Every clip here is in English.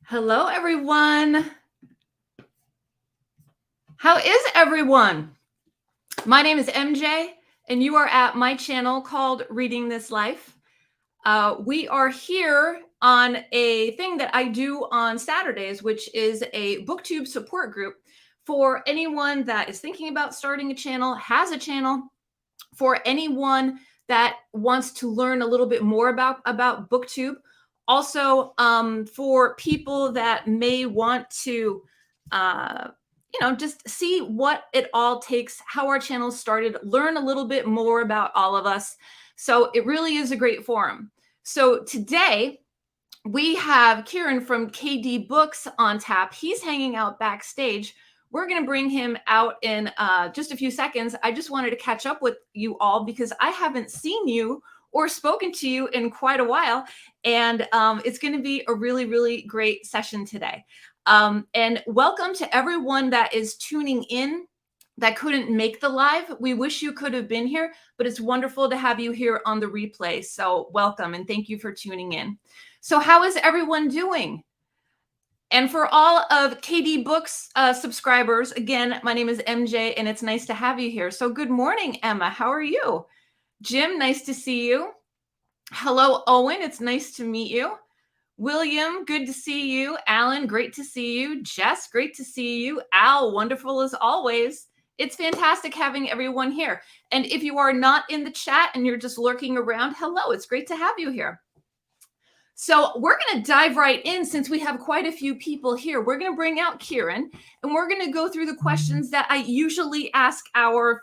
Hello, everyone. How is everyone? My name is MJ, and you are at my channel called Reading This Life. We are here on a thing that I do on Saturdays, which is a BookTube support group for anyone that is thinking about starting a channel, has a channel, for anyone that wants to learn a little bit more about BookTube. Also, for people that may want to, just see what it all takes, how our channel started, learn a little bit more about all of us. So it really is a great forum. So today we have Kieran from KD Books on tap. He's hanging out backstage. We're going to bring him out in just a few seconds. I just wanted to catch up with you all because I haven't seen you or spoken to you in quite a while. And it's going to be a really, really great session today. And welcome to everyone that is tuning in that couldn't make the live. We wish you could have been here, but it's wonderful to have you here on the replay. So welcome and thank you for tuning in. So how is everyone doing? And for all of KD Books subscribers, again, my name is MJ, and it's nice to have you here. So good morning, Emma. How are you? Jim, nice to see you. Hello, Owen. It's nice to meet you. William, good to see you. Alan, great to see you. Jess, great to see you. Al, wonderful as always. It's fantastic having everyone here. And if you are not in the chat and you're just lurking around, hello, it's great to have you here. So we're going to dive right in since we have quite a few people here. We're going to bring out Kieran, and we're going to go through the questions that I usually ask our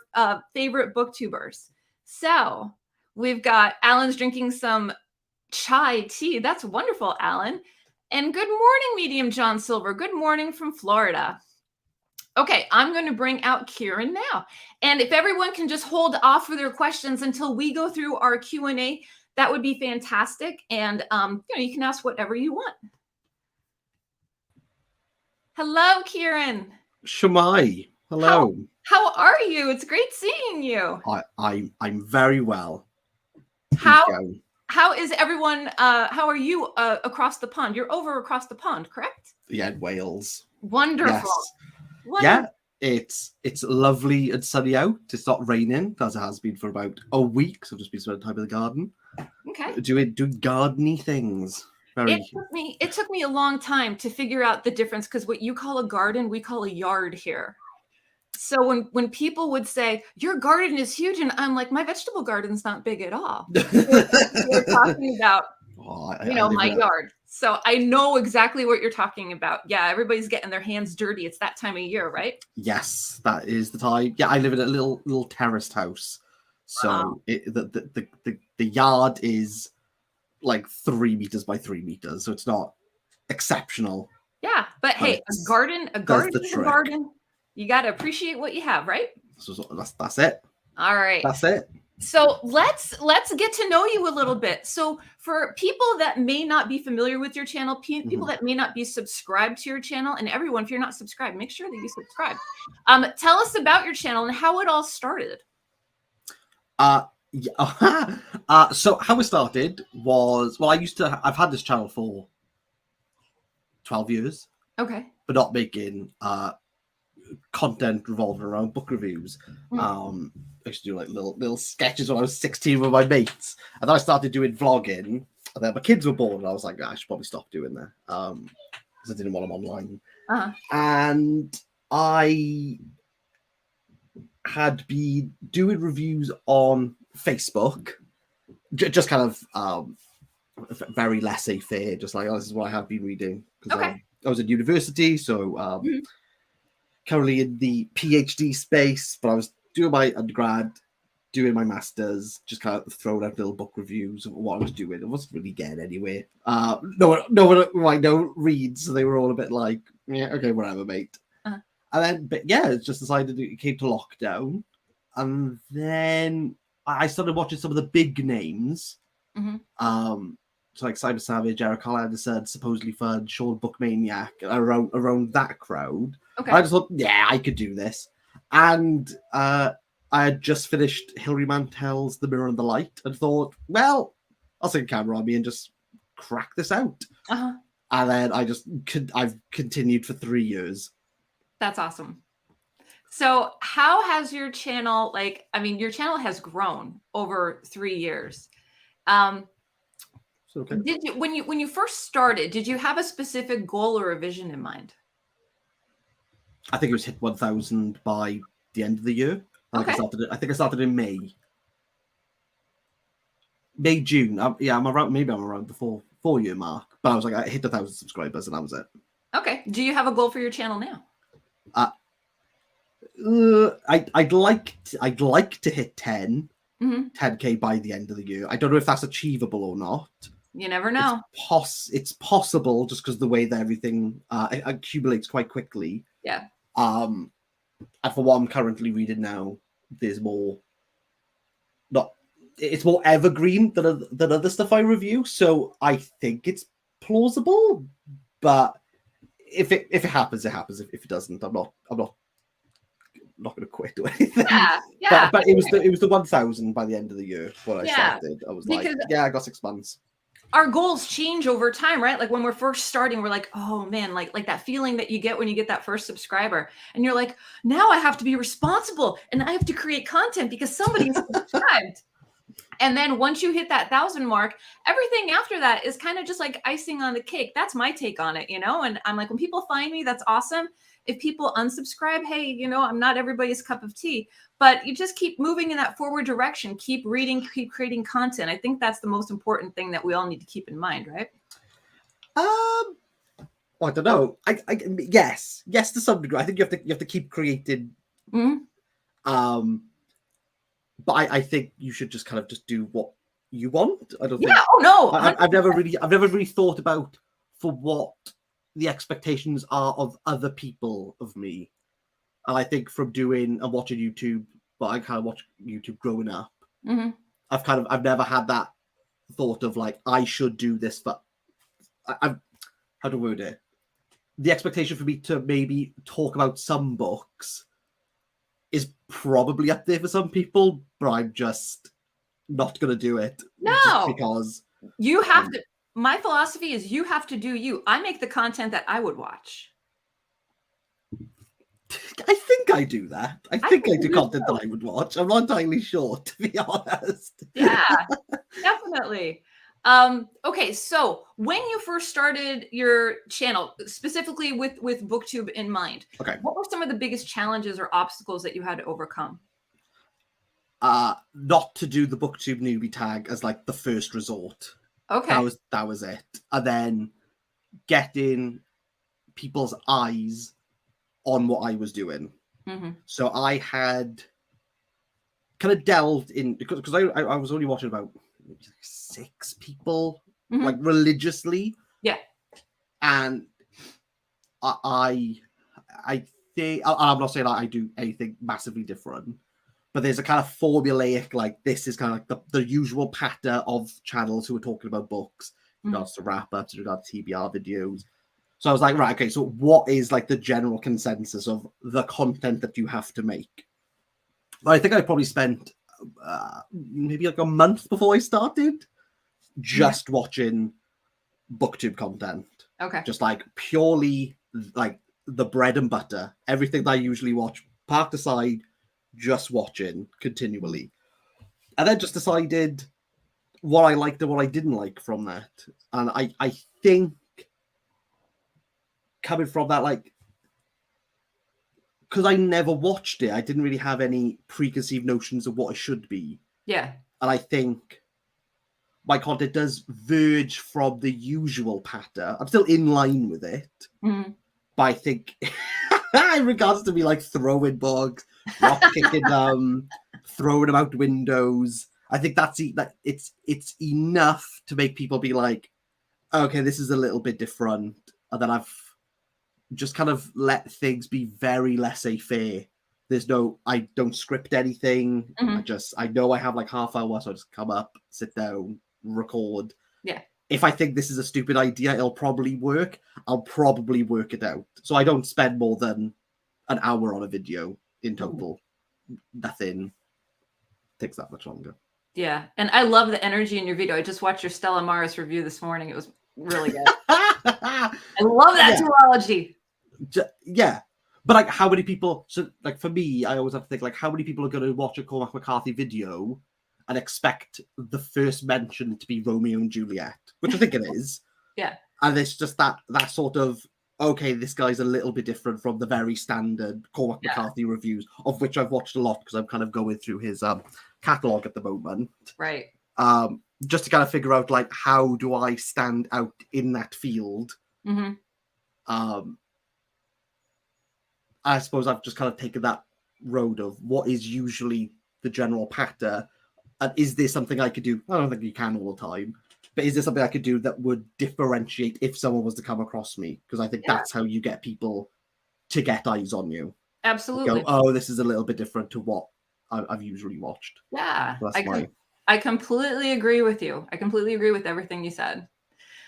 favorite booktubers. So we've got Alan's drinking some chai tea. That's wonderful, Alan. And good morning, Medium John Silver. Good morning from Florida. Okay, I'm going to bring out Kieran now. And if everyone can just hold off for their questions until we go through our Q&A, that would be fantastic. And you can ask whatever you want. Hello, Kieran. Shamai. Hello. How are you? It's great seeing you. I'm very well. How is everyone? How are you across the pond? You're over across the pond, correct? Yeah, Wales. Wonderful. Yes. Wonderful. Yeah, it's lovely and sunny out. It's not raining as it has been for about a week. So I've just been spending time in the garden. Okay. Doing gardeny things. It took me a long time to figure out the difference because what you call a garden, we call a yard here. So when people would say your garden is huge, and I'm like, my vegetable garden's not big at all. We're talking about my yard. So I know exactly what you're talking about. Yeah, everybody's getting their hands dirty. It's that time of year, right? Yes, that is the time. Yeah, I live in a little terraced house. So the yard is like 3 meters by 3 meters. So it's not exceptional. Yeah, but hey, a garden is a garden. You got to appreciate what you have, right? So that's it. All right. That's it. So let's get to know you a little bit. So for people that may not be familiar with your channel, people that may not be subscribed to your channel, and everyone, if you're not subscribed, make sure that you subscribe. Tell us about your channel and how it all started. So how it started was, well, I've had this channel for 12 years. Okay. But not making content revolving around book reviews. I used to do like little sketches when I was 16 with my mates. And then I started doing vlogging. And then my kids were born, and I was like, I should probably stop doing that. Because I didn't want them online. And I had been doing reviews on Facebook, just kind of very laissez-faire, just like, this is what I have been reading. Okay. I was at university, so currently in the PhD space, but I was doing my undergrad, doing my master's, just kind of throwing out little book reviews of what I was doing. It wasn't really getting anywhere. No one I know reads, so they were all a bit like, yeah, okay, whatever, mate. And then, but yeah, it's just decided it came to lockdown. And then I started watching some of the big names. So like Simon Savage, Eric Hollanderson, Supposedly Fun, Sean Bookmaniac, around that crowd. Okay. I just thought, yeah, I could do this. And I had just finished Hilary Mantel's The Mirror and the Light and thought, well, I'll take a camera on me and just crack this out. And then I've continued for 3 years. That's awesome. So how has your channel, like, I mean, your channel has grown over 3 years. So, okay. Did you, when you first started, did you have a specific goal or a vision in mind? I think it was hit 1,000 by the end of the year. I think I started in May, June. I'm around the 4 year mark. But I was like, I hit 1,000 subscribers, and that was it. Okay. Do you have a goal for your channel now? I'd like to hit 10K by the end of the year. I don't know if that's achievable or not. You never know. It's possible, just because the way that everything accumulates quite quickly. Yeah. And for what I'm currently reading now, there's more. It's more evergreen than other stuff I review. So I think it's plausible. But if it happens, it happens. If it doesn't, I'm not going to quit or anything. Yeah. But it was the 1,000 by the end of the year when I started. I was like, I got 6 months. Our goals change over time, right? Like when we're first starting, we're like, oh man, like that feeling that you get when you get that first subscriber, and you're like, now I have to be responsible and I have to create content because somebody is subscribed. And then once you hit that 1,000 mark, everything after that is kind of just like icing on the cake. That's my take on it, And I'm like, when people find me, that's awesome. If people unsubscribe, hey, I'm not everybody's cup of tea, but you just keep moving in that forward direction, keep reading, keep creating content. I think that's the most important thing that we all need to keep in mind, right? I don't know. Yes, to some degree. I think you have to keep creating. Mm-hmm. But I think you should just kind of just do what you want. I don't think. Yeah. Oh no. I've never really thought about for what the expectations are of other people of me. And I think from doing and watching YouTube, but I kind of watched YouTube growing up. Mm-hmm. I've never had that thought of like, I should do this, but I've how to word it. The expectation for me to maybe talk about some books is probably up there for some people, but I'm just not going to do it. No, just because you have to. My philosophy is you have to do you. I make the content that I would watch. I think I do that. I think I do content that I would watch. I'm not entirely sure, to be honest. Yeah, definitely. Okay, so when you first started your channel, specifically with BookTube in mind, what were some of the biggest challenges or obstacles that you had to overcome? Not to do the BookTube newbie tag as like the first resort. Okay. That was it. And then getting people's eyes on what I was doing. Mm-hmm. So I had kind of delved in because I was only watching about 6 people, mm-hmm. like religiously. Yeah. And I think I'm not saying that I do anything massively different, but there's a kind of formulaic, like this is kind of like the usual pattern of channels who are talking about books, in regards to wrap-ups, in regards to TBR videos. So I was like, right, okay, so what is like the general consensus of the content that you have to make? But I think I probably spent maybe like a month before I started just watching BookTube content. Okay. Just like purely like the bread and butter, everything that I usually watch, parked aside, just watching continually. And then just decided what I liked and what I didn't like from that. And I think coming from that, like, because I never watched it, I didn't really have any preconceived notions of what it should be. Yeah. And I think my content does verge from the usual pattern. I'm still in line with it. Mm-hmm. But I think in regards to me like throwing bugs, rock kicking them, throwing them out windows, I think it's enough to make people be like, okay, this is a little bit different. And then I've just kind of let things be very laissez-faire. I don't script anything. Mm-hmm. I know I have like half hour, so I just come up, sit down, record. Yeah. If I think this is a stupid idea, it'll probably work. I'll probably work it out. So I don't spend more than an hour on a video in total. Nothing takes that much longer. Yeah. And I love the energy in your video. I just watched your Stella Maris review this morning. It was really good. I love that duology. Yeah. But like, how many people? So, like, for me, I always have to think, like, how many people are going to watch a Cormac McCarthy video and expect the first mention to be Romeo and Juliet, which I think it is. Yeah. And it's just that sort of, okay, this guy's a little bit different from the very standard Cormac McCarthy reviews, of which I've watched a lot because I'm kind of going through his catalog at the moment. Right. Just to kind of figure out, like, how do I stand out in that field? I suppose I've just kind of taken that road of what is usually the general patter, and is there something I could do? I don't think you can all the time, but is there something I could do that would differentiate if someone was to come across me? Because I think that's how you get people to get eyes on you. Absolutely. Go, oh, this is a little bit different to what I've usually watched. Yeah, I completely agree with you. I completely agree with everything you said.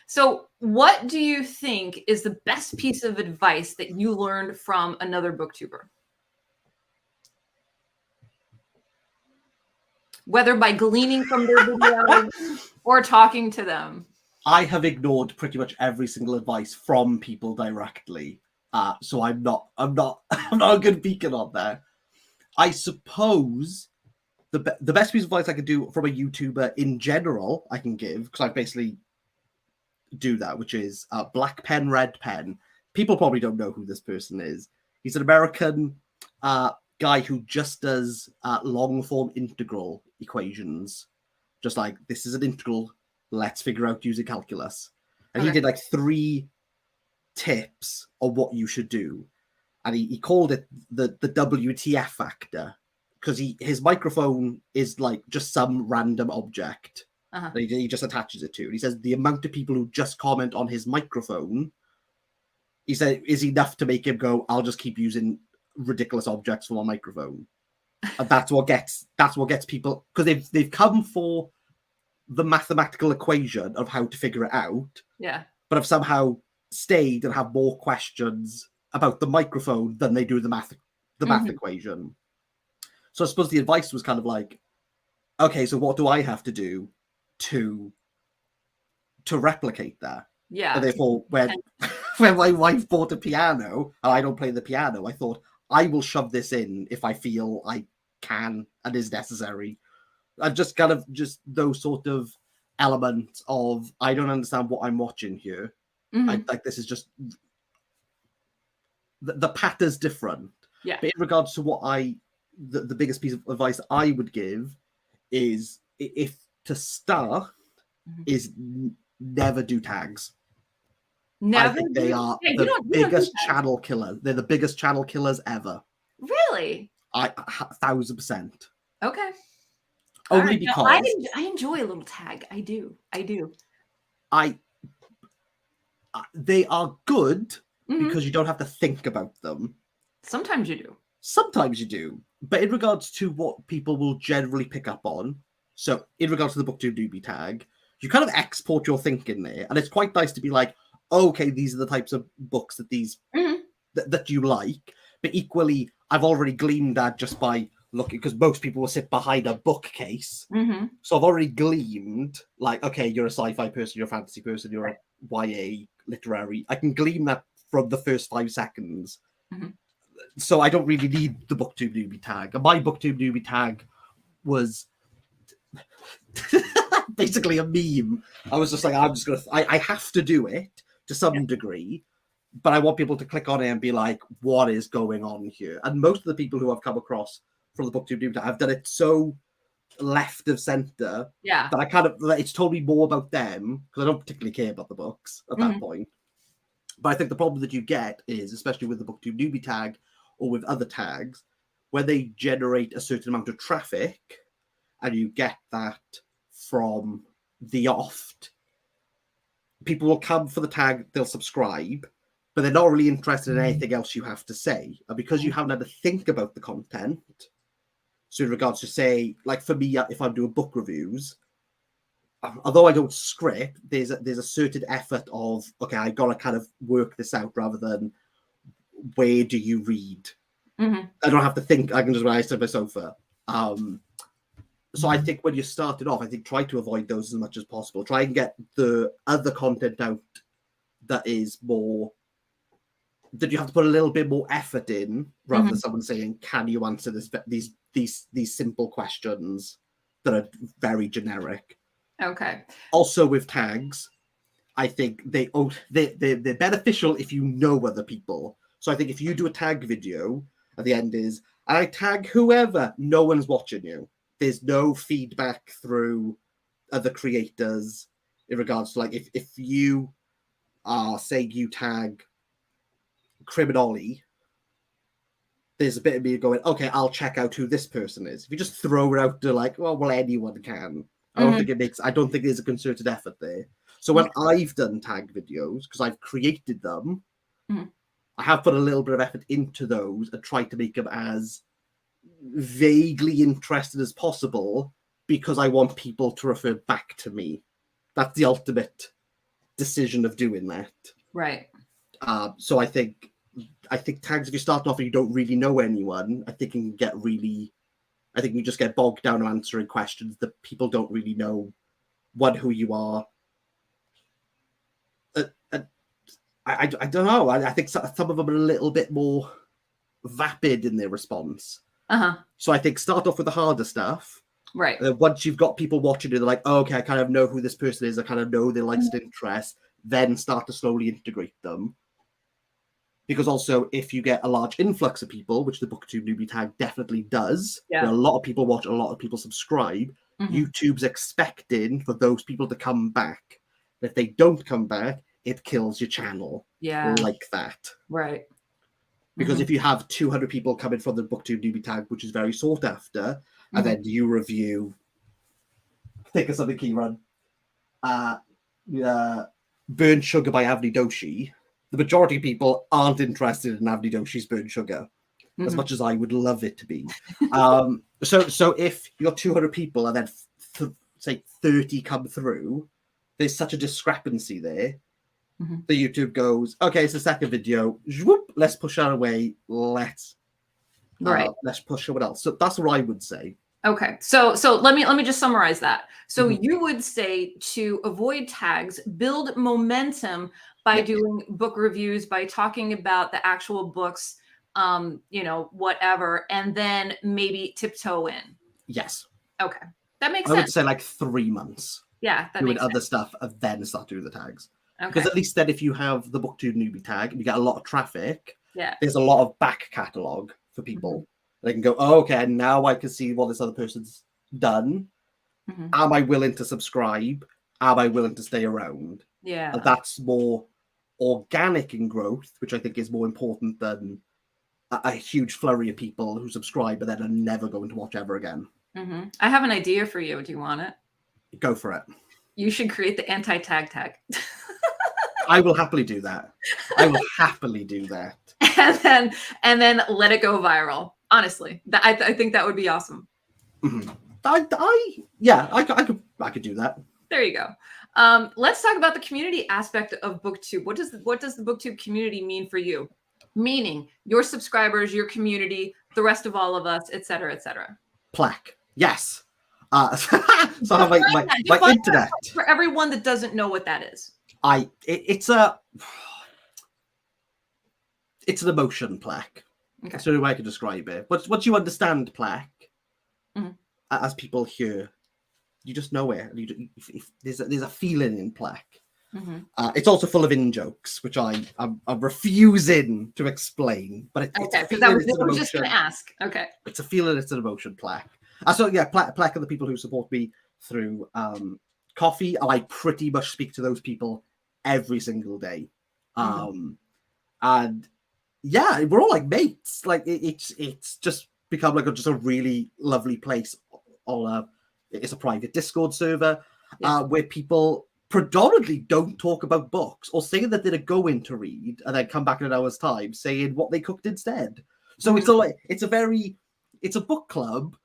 So what do you think is the best piece of advice that you learned from another booktuber? Whether by gleaning from their videos or talking to them. I have ignored pretty much every single advice from people directly. So I'm not a good beacon on there. I suppose the best piece of advice I could do from a YouTuber in general, I can give, because I basically do that, which is Black Pen, Red Pen. People probably don't know who this person is. He's an American guy who just does long form integral equations. Just like, this is an integral, let's figure out using calculus. And he did like 3 tips on what you should do. And he called it the WTF factor, because his microphone is like just some random object. That he just attaches it to. And he says the amount of people who just comment on his microphone, he said, is enough to make him go, I'll just keep using ridiculous objects for my microphone. And that's what gets people, because they've come for the mathematical equation of how to figure it out. Yeah. But have somehow stayed and have more questions about the microphone than they do the math equation. So I suppose the advice was kind of like, okay, so what do I have to do to replicate that? Yeah. And therefore, when my wife bought a piano and I don't play the piano, I thought, I will shove this in if I feel I can and is necessary. And just kind of just those sort of elements of, I don't understand what I'm watching here. Like, this is just the patter's different. Yeah. But in regards to what the biggest piece of advice I would give is, if to start, is never do tags. Never. I think they are the biggest channel killers. They're the biggest channel killers ever. Really? 1,000%. Okay. Only because I enjoy a little tag. I do. They are good because you don't have to think about them. Sometimes you do. Sometimes you do. But in regards to what people will generally pick up on, so in regards to the BookTube newbie tag, you kind of export your thinking there. And it's quite nice to be like, okay, these are the types of books that that you like. But equally, I've already gleaned that just by looking, because most people will sit behind a bookcase. So I've already gleaned, like, okay, you're a sci-fi person, you're a fantasy person, you're a YA literary. I can glean that from the first 5 seconds. So I don't really need the BookTube newbie tag. And my BookTube newbie tag was basically a meme. I was just like, I have to do it to some degree, but I want people to click on it and be like, what is going on here? And most of the people who I've come across from the BookTube newbie tag, I've done it so left of center that I kind of, it's told me more about them, because I don't particularly care about the books at that point. But I think the problem that you get is, especially with the BookTube newbie tag or with other tags, when they generate a certain amount of traffic, and you get that from the oft, people will come for the tag, they'll subscribe, but they're not really interested in anything else you have to say. And because you haven't had to think about the content, so in regards to, say, like for me, if I'm doing book reviews, although I don't script, there's a certain effort of, okay, I got to kind of work this out, rather than where do you read? I don't have to think. I can just, when I sit on my sofa. So I think when you started off, I think try to avoid those as much as possible. Try and get the other content out that is more, that you have to put a little bit more effort in, rather than someone saying, can you answer these simple questions that are very generic. Okay. Also with tags, I think they're beneficial if you know other people. So I think if you do a tag video, at the end is, I tag whoever, no one's watching you. There's no feedback through other creators in regards to, like, if you say you tag Criminoli, there's a bit of me going, okay, I'll check out who this person is. If you just throw it out to, like, well, anyone can. I don't think there's a concerted effort there. So when I've done tag videos, because I've created them, I have put a little bit of effort into those and tried to make them as vaguely interested as possible, because I want people to refer back to me. That's the ultimate decision of doing that. Right. So I think tags, if you start off and you don't really know anyone, I think you just get bogged down on answering questions that people don't really know who you are. I don't know. I think some of them are a little bit more vapid in their response. So I think start off with the harder stuff. Right. And then once you've got people watching it, they're like, oh, okay, I kind of know who this person is. I kind of know their likes and interests. Then start to slowly integrate them. Because also, if you get a large influx of people, which the BookTube newbie tag definitely does, where a lot of people watch, a lot of people subscribe, YouTube's expecting for those people to come back. And if they don't come back, it kills your channel. Yeah. Like that. Right. Because if you have 200 people coming from the BookTube newbie tag, which is very sought after, and then you review, think of something, Kieran, Burnt Sugar by Avni Doshi, the majority of people aren't interested in Avni Doshi's Burnt Sugar, as much as I would love it to be. So if you're 200 people and then say 30 come through, there's such a discrepancy there. The YouTube goes, okay, it's the second video. Whoop, let's push that away. Let's push someone else. So that's what I would say. Okay, so let me just summarize that. So you would say to avoid tags, build momentum by doing book reviews, by talking about the actual books, whatever, and then maybe tiptoe in. Yes. Okay, that makes sense. I would sense. say like 3 months. Yeah, that doing makes other sense. stuff and then start doing the tags. Okay. Because at least then, if you have the BookTube newbie tag and you get a lot of traffic, there's a lot of back catalogue for people. They can go, oh, okay, now I can see what this other person's done. Am I willing to subscribe? Am I willing to stay around? Yeah. And that's more organic in growth, which I think is more important than a huge flurry of people who subscribe but then are never going to watch ever again. I have an idea for you. Do you want it? Go for it. You should create the anti-tag tag. I will happily do that. And then let it go viral. Honestly, I think that would be awesome. I could do that. There you go. Let's talk about the community aspect of BookTube. What does the BookTube community mean for you? Meaning your subscribers, your community, the rest of all of us, et cetera, et cetera. Plaque. Yes. So I have my internet. For everyone that doesn't know what that is. It's an emotion plaque. Okay. That's the only way I can describe it. But once you understand plaque, as people hear, you just know it. If there's a feeling in plaque. It's also full of in-jokes, which I'm refusing to explain. But it's a feeling, I was just going to ask. Okay. It's a feeling, it's an emotion plaque. So yeah, plaque are the people who support me through coffee. I pretty much speak to those people every single day. And yeah, we're all like mates. Like it's just become like just a really lovely place. It's a private Discord server where people predominantly don't talk about books or say that they're going to read and then come back in an hour's time saying what they cooked instead. So it's a book club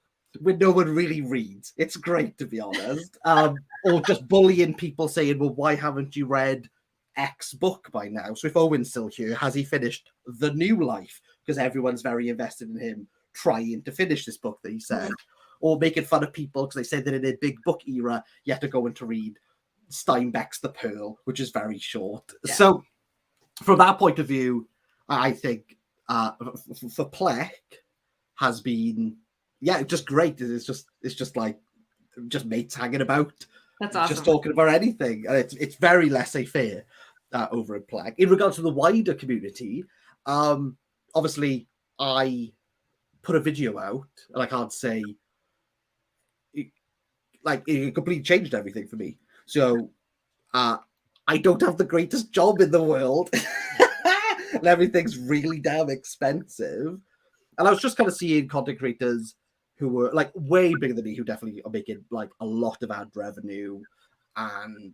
where no one really reads. It's great, to be honest. Or just bullying people saying, well, why haven't you read X book by now? So if Owen's still here, has he finished The New Life? Because everyone's very invested in him trying to finish this book that he said. Or making fun of people because they said that in a big book era, you have to go in to read Steinbeck's The Pearl, which is very short. Yeah. So from that point of view, I think for Plek has been, just great. It's just like just mates hanging about. That's awesome. Just talking about anything. And it's very laissez-faire over at Plek. In regards to the wider community, obviously I put a video out, and I can't say it completely changed everything for me. So I don't have the greatest job in the world. And everything's really damn expensive. And I was just kind of seeing content creators who were like way bigger than me, who definitely are making like a lot of ad revenue, and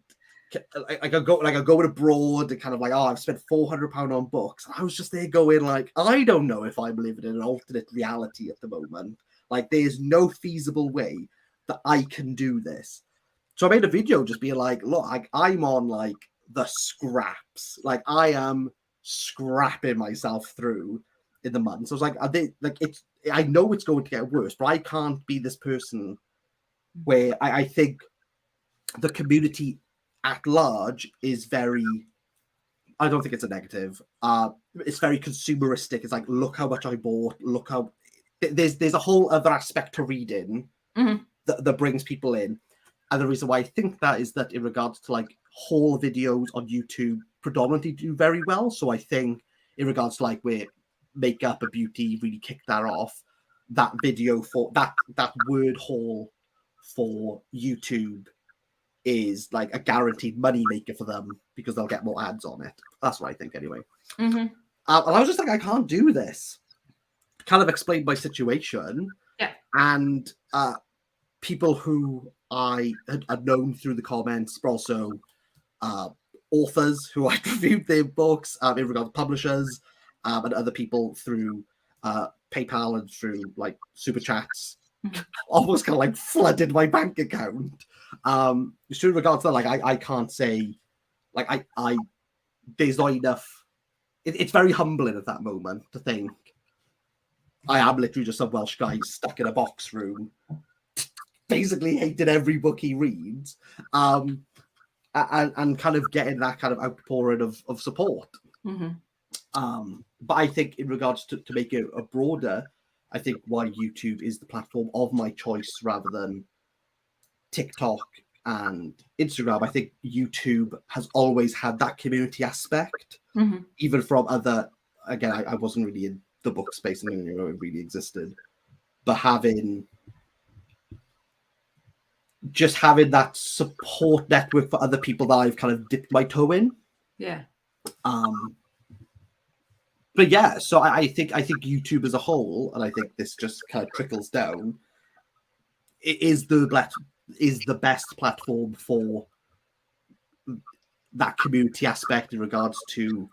I go abroad and kind of like, I've spent £400 on books. And I was just there going like, I don't know if I'm living in an alternate reality at the moment. Like, there's no feasible way that I can do this. So I made a video just being like, look, I'm on like the scraps. Like, I am scrapping myself through in the month. So I was like, I know it's going to get worse, but I can't be this person where I think the community at large is very, I don't think it's a negative. It's very consumeristic. It's like, look how much I bought. Look how there's a whole other aspect to reading that brings people in. And the reason why I think that is that in regards to like haul videos on YouTube predominantly do very well. So I think in regards to like where makeup and beauty really kicked that off, that video for that word haul for YouTube is like a guaranteed money maker for them because they'll get more ads on it. That's what I think anyway. And I was just like, I can't do this. Kind of explained my situation. Yeah. And people who I had known through the comments, but also authors who I reviewed their books in regard to publishers, and other people through PayPal and through like super chats, almost kind of like flooded my bank account. So in regards to that, like I can't say, like I there's not enough. It's very humbling at that moment to think I am literally just some Welsh guy stuck in a box room, basically hating every book he reads, and kind of getting that kind of outpouring of support. But I think in regards to make it a broader, I think why YouTube is the platform of my choice rather than TikTok and Instagram. I think YouTube has always had that community aspect, even from other, again, I wasn't really in the book space and it really existed, but having that support network for other people that I've kind of dipped my toe in. Yeah. But yeah, so I think YouTube as a whole, and I think this just kind of trickles down, it is the best platform for that community aspect in regards to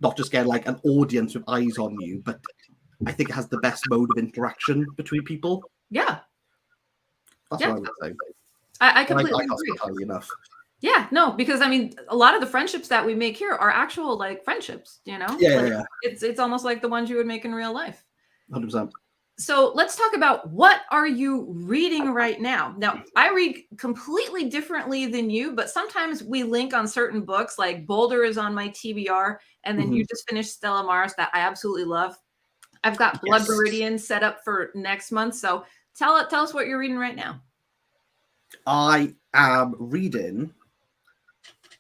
not just getting like an audience with eyes on you, but I think it has the best mode of interaction between people. Yeah. That's what I would say. I completely agree. Can't tell you enough. Yeah, no, because I mean, a lot of the friendships that we make here are actual like friendships, you know? Yeah. It's almost like the ones you would make in real life. 100%. So let's talk about what are you reading right now? Now, I read completely differently than you, but sometimes we link on certain books, like Boulder is on my TBR, and then you just finished Stella Maris that I absolutely love. I've got Blood Meridian set up for next month. So tell us what you're reading right now. I am reading.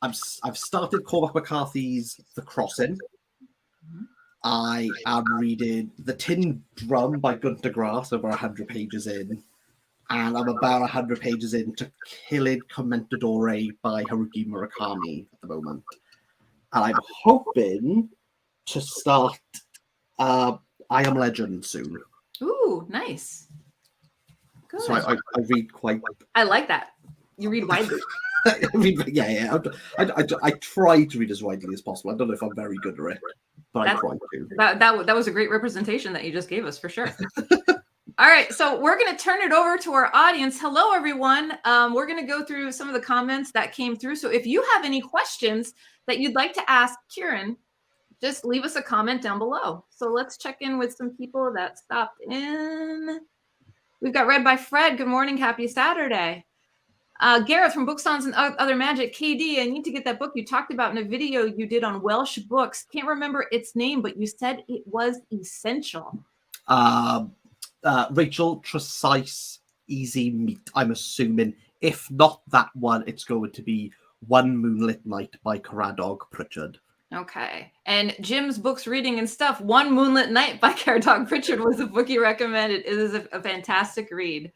I've started Cormac McCarthy's The Crossing. I am reading The Tin Drum by Gunter Grass, over 100 pages in. And I'm about 100 pages into Killing Commendadore by Haruki Murakami at the moment. And I'm hoping to start I Am Legend soon. Ooh, nice. Good. So I read quite... I like that. You read widely. I try to read as widely as possible. I don't know if I'm very good at it, but I try to. That was a great representation that you just gave us, for sure. All right, so we're going to turn it over to our audience. Hello, everyone. We're going to go through some of the comments that came through. So if you have any questions that you'd like to ask Kieran, just leave us a comment down below. So let's check in with some people that stopped in. We've got Read by Fred. Good morning. Happy Saturday. Gareth from Book Songs and Other Magic, KD, I need to get that book you talked about in a video you did on Welsh books. Can't remember its name, but you said it was essential. Rachel Tresize Easy Meat, I'm assuming. If not that one, it's going to be One Moonlit Night by Caradog Pritchard. Okay. And Jim's books, reading and stuff. One Moonlit Night by Caradog Pritchard was the book he recommended. It is a fantastic read.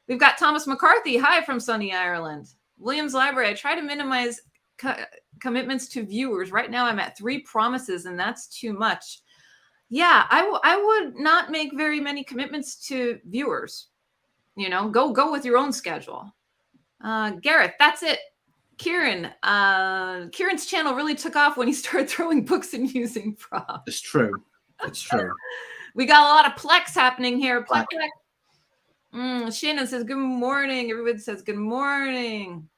We've got Thomas McCarthy. Hi from sunny Ireland. Williams Library. I try to minimize commitments to viewers. Right now I'm at 3 promises, and that's too much. Yeah, I would not make very many commitments to viewers. You know, go with your own schedule. Gareth, that's it. Kieran's channel really took off when he started throwing books and using props. It's true. It's true. We got a lot of Plex happening here. Plex. Shannon says, good morning. Everybody says, good morning.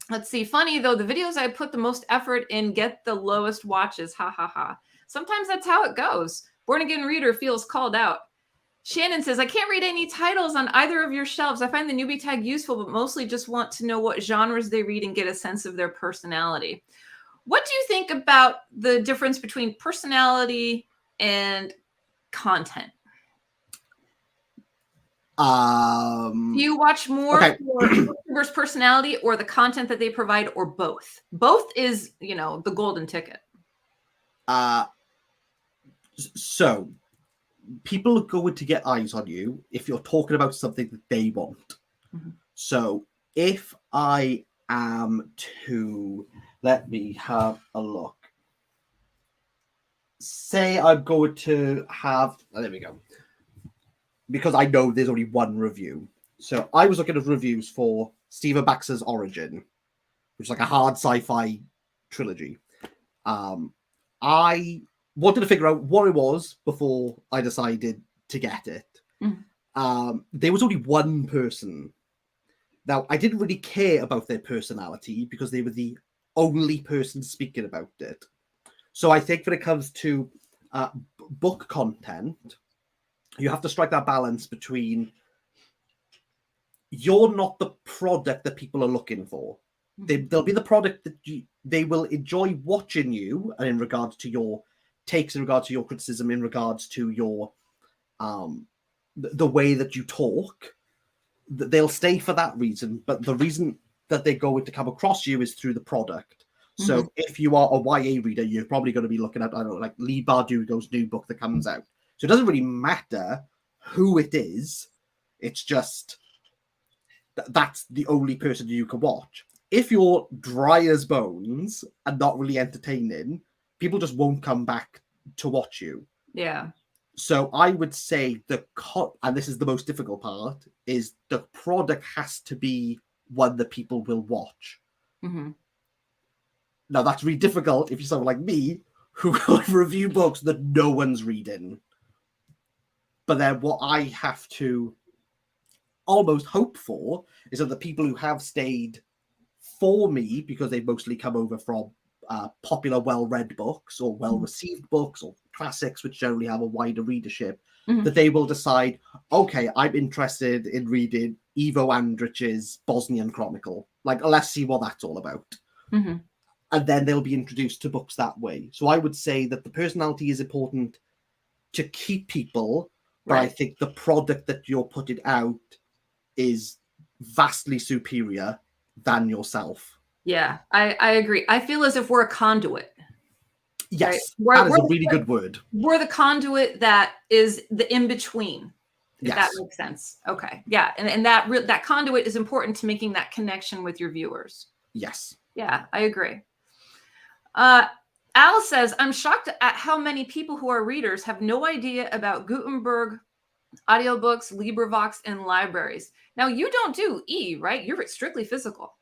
Let's see. Funny, though, the videos I put the most effort in get the lowest watches. Ha, ha, ha. Sometimes that's how it goes. Born Again Reader feels called out. Shannon says, I can't read any titles on either of your shelves. I find the newbie tag useful, but mostly just want to know what genres they read and get a sense of their personality. What do you think about the difference between personality and content? Do you watch more for YouTubers' personality or the content that they provide, or both? Both is, you know, the golden ticket. So people are going to get eyes on you if you're talking about something that they want. Mm-hmm. So if I am to, let me have a look. Say I'm going to have, there we go. Because I know there's only one review. So I was looking at reviews for Stephen Baxter's Origin, which is like a hard sci-fi trilogy. I wanted to figure out what it was before I decided to get it. Mm. There was only one person. Now, I didn't really care about their personality because they were the only person speaking about it. So I think when it comes to book content, you have to strike that balance between you're not the product that people are looking for. They'll be the product that they will enjoy watching you, and in regards to your takes, in regards to your criticism, in regards to your the way that you talk, they'll stay for that reason. But the reason that they're going to come across you is through the product. So if you are a YA reader, you're probably going to be looking at, I don't know, like Lee Bardugo's new book that comes out. So it doesn't really matter who it is. It's just that's the only person you can watch. If you're dry as bones and not really entertaining, people just won't come back to watch you. Yeah. So I would say and this is the most difficult part, is the product has to be one that people will watch. Mm-hmm. Now, that's really difficult if you're someone like me who will review books that no one's reading. But then what I have to almost hope for is that the people who have stayed for me, because they've mostly come over from popular, well-read books or well-received books or classics, which generally have a wider readership, that they will decide, okay, I'm interested in reading Ivo Andrić's Bosnian Chronicle. Like, let's see what that's all about. Mm-hmm. And then they'll be introduced to books that way. So I would say that the personality is important to keep people, but right. I think the product that you're putting out is vastly superior than yourself. Yeah, I agree. I feel as if we're a conduit. Yes, right? That is a really good word. We're the conduit that is the in-between, if that makes sense. Okay, yeah, and that conduit is important to making that connection with your viewers. Yes. Yeah, I agree. Al says, I'm shocked at how many people who are readers have no idea about Gutenberg, audiobooks, LibriVox, and libraries. Now, you don't do right? You're strictly physical.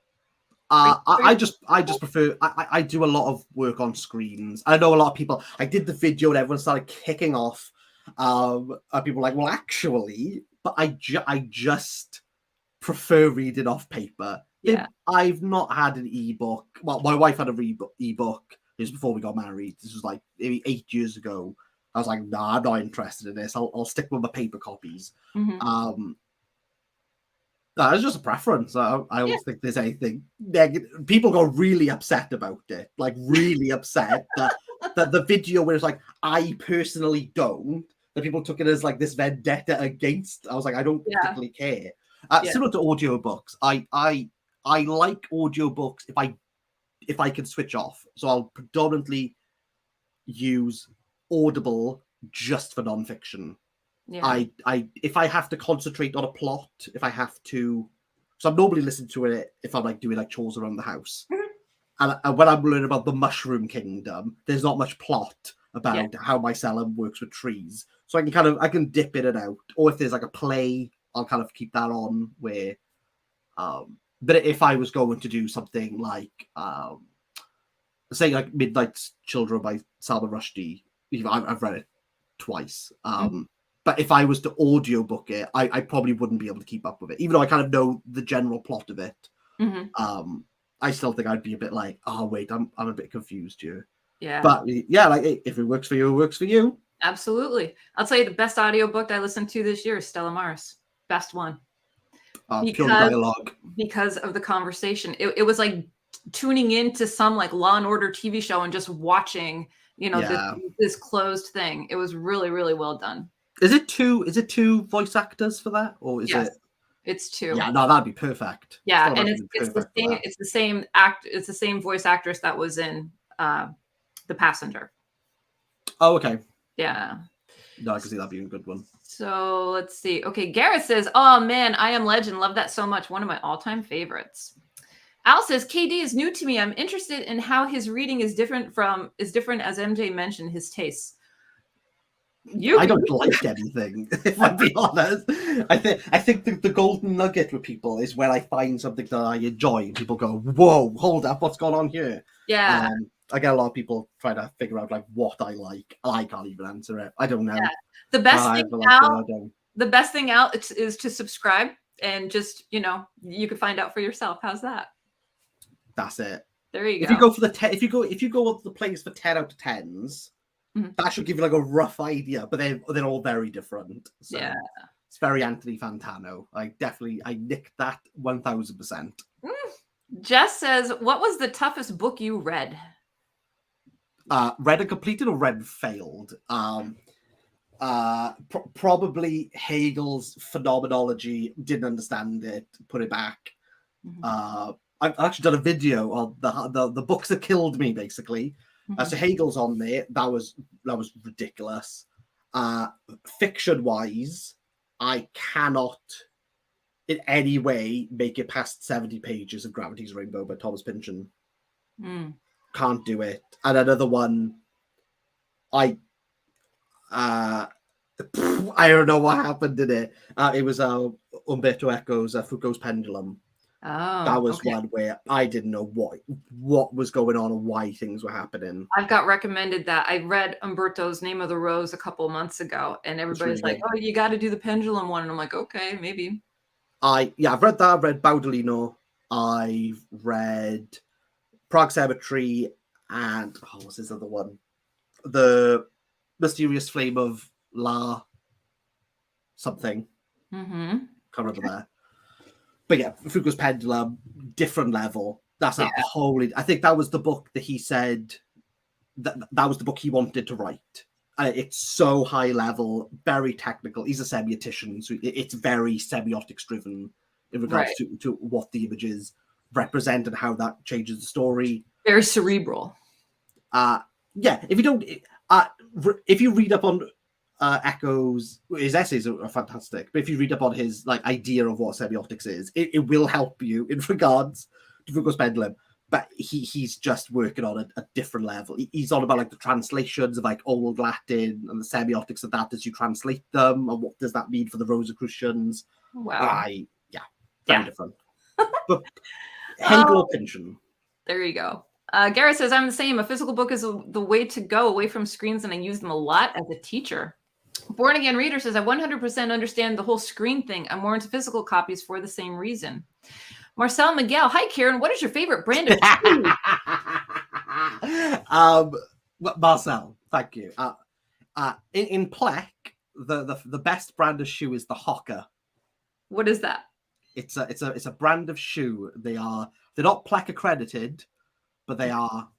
I just prefer, I do a lot of work on screens. I know a lot of people, I did the video and everyone started kicking off. People were like, well, actually, but I just prefer reading off paper. Yeah. I've not had an ebook. Well, my wife had an ebook. This was before we got married. This was like maybe 8 years ago. I was like, nah, I'm not interested in this. I'll stick with my paper copies. Mm-hmm. No, it's just a preference. I don't think there's anything negative. People got really upset about it, like really upset that the video where it's like, I personally don't, that people took it as like this vendetta against. I was like, I don't particularly care. Similar to audiobooks, I like audiobooks if I can switch off. So I'll predominantly use Audible just for nonfiction. Yeah. If I have to concentrate on a plot, if I have to, so I'm normally listening to it if I'm like doing like chores around the house. And when I'm learning about the Mushroom Kingdom, there's not much plot about how mycelium works with trees. So I can dip in and out. Or if there's like a play, I'll kind of keep that on where but if I was going to do something like say like Midnight Children by Salman Rushdie, I've read it twice. But if I was to audiobook it, I probably wouldn't be able to keep up with it. Even though I kind of know the general plot of it. I still think I'd be a bit like, oh wait, I'm a bit confused here. Yeah. But yeah, like if it works for you, it works for you. Absolutely. I'll tell you the best audiobook I listened to this year is Stella Maris. Best one. Pure dialogue. Because of the conversation. It was like tuning into some like Law and Order TV show and just watching, this closed thing. It was really, really well done. Is it two voice actors for that, or is it? It's two. Yeah, no, that'd be perfect. Yeah, and it's the same voice actress that was in The Passenger. Oh, okay. Yeah. No, I can see that being a good one. So let's see. Okay, Gareth says, "Oh man, I Am Legend. Love that so much. One of my all-time favorites." Al says, "KD is new to me. I'm interested in how his reading is different as MJ mentioned his tastes." I don't like anything, if I be honest. I think the golden nugget with people is when I find something that I enjoy and people go, whoa, hold up, what's going on here? Yeah. I get a lot of people trying to figure out like what I like. I can't even answer it. I don't know. Yeah. The best thing out is to subscribe and just, you can find out for yourself. How's that? That's it. There you go. If you go for if you go up the place for 10 out of 10s, that should give you like a rough idea, but they're all very different. So yeah, it's very Anthony Fantano. I nicked that 1000%. Jess says, "What was the toughest book you read?" Read and completed or read and failed? Probably Hegel's Phenomenology. Didn't understand it. Put it back. I've actually done a video on the books that killed me, basically. So Hegel's on there. That was ridiculous. Fiction wise, I cannot in any way make it past 70 pages of Gravity's Rainbow by Thomas Pynchon. Can't do it. And another one, I don't know what happened in it. It was Umberto Eco's Foucault's Pendulum. Oh, that was one where I didn't know what was going on and why things were happening. I've got recommended that. I read Umberto's Name of the Rose a couple months ago, and everybody's really like, "Oh, you got to do the Pendulum one," and I'm like, "Okay, maybe." I've read that. I've read Baudolino. I've read Prague Cemetery, and what's this other one? The Mysterious Flame of La something. Can't remember that. But yeah, Foucault's Pendulum, different level. That's a wholly. I think that was the book that he said that was the book he wanted to write. It's so high level, very technical. He's a semiotician, so it's very semiotics driven in regards to what the images represent and how that changes the story. Very cerebral. Yeah, if you read up on Echo's, his essays are fantastic, but if you read up on his like idea of what semiotics is, it will help you in regards to Foucault's Pendulum. But he's just working on a different level. He's on about like the translations of like Old Latin and the semiotics of that as you translate them, and what does that mean for the Rosicrucians. Wow. Very different. But Hegel or Pynchon. There you go. Garrett says, "I'm the same. A physical book is the way to go away from screens, and I use them a lot as a teacher." Born Again Reader says, "I 100% understand the whole screen thing. I'm more into physical copies for the same reason." Marcel Miguel, "Hi, Karen. What is your favorite brand of shoes?" Marcel, thank you. In Plek, the best brand of shoe is the Hoka. What is that? It's a brand of shoe. They're not plaque accredited, but they are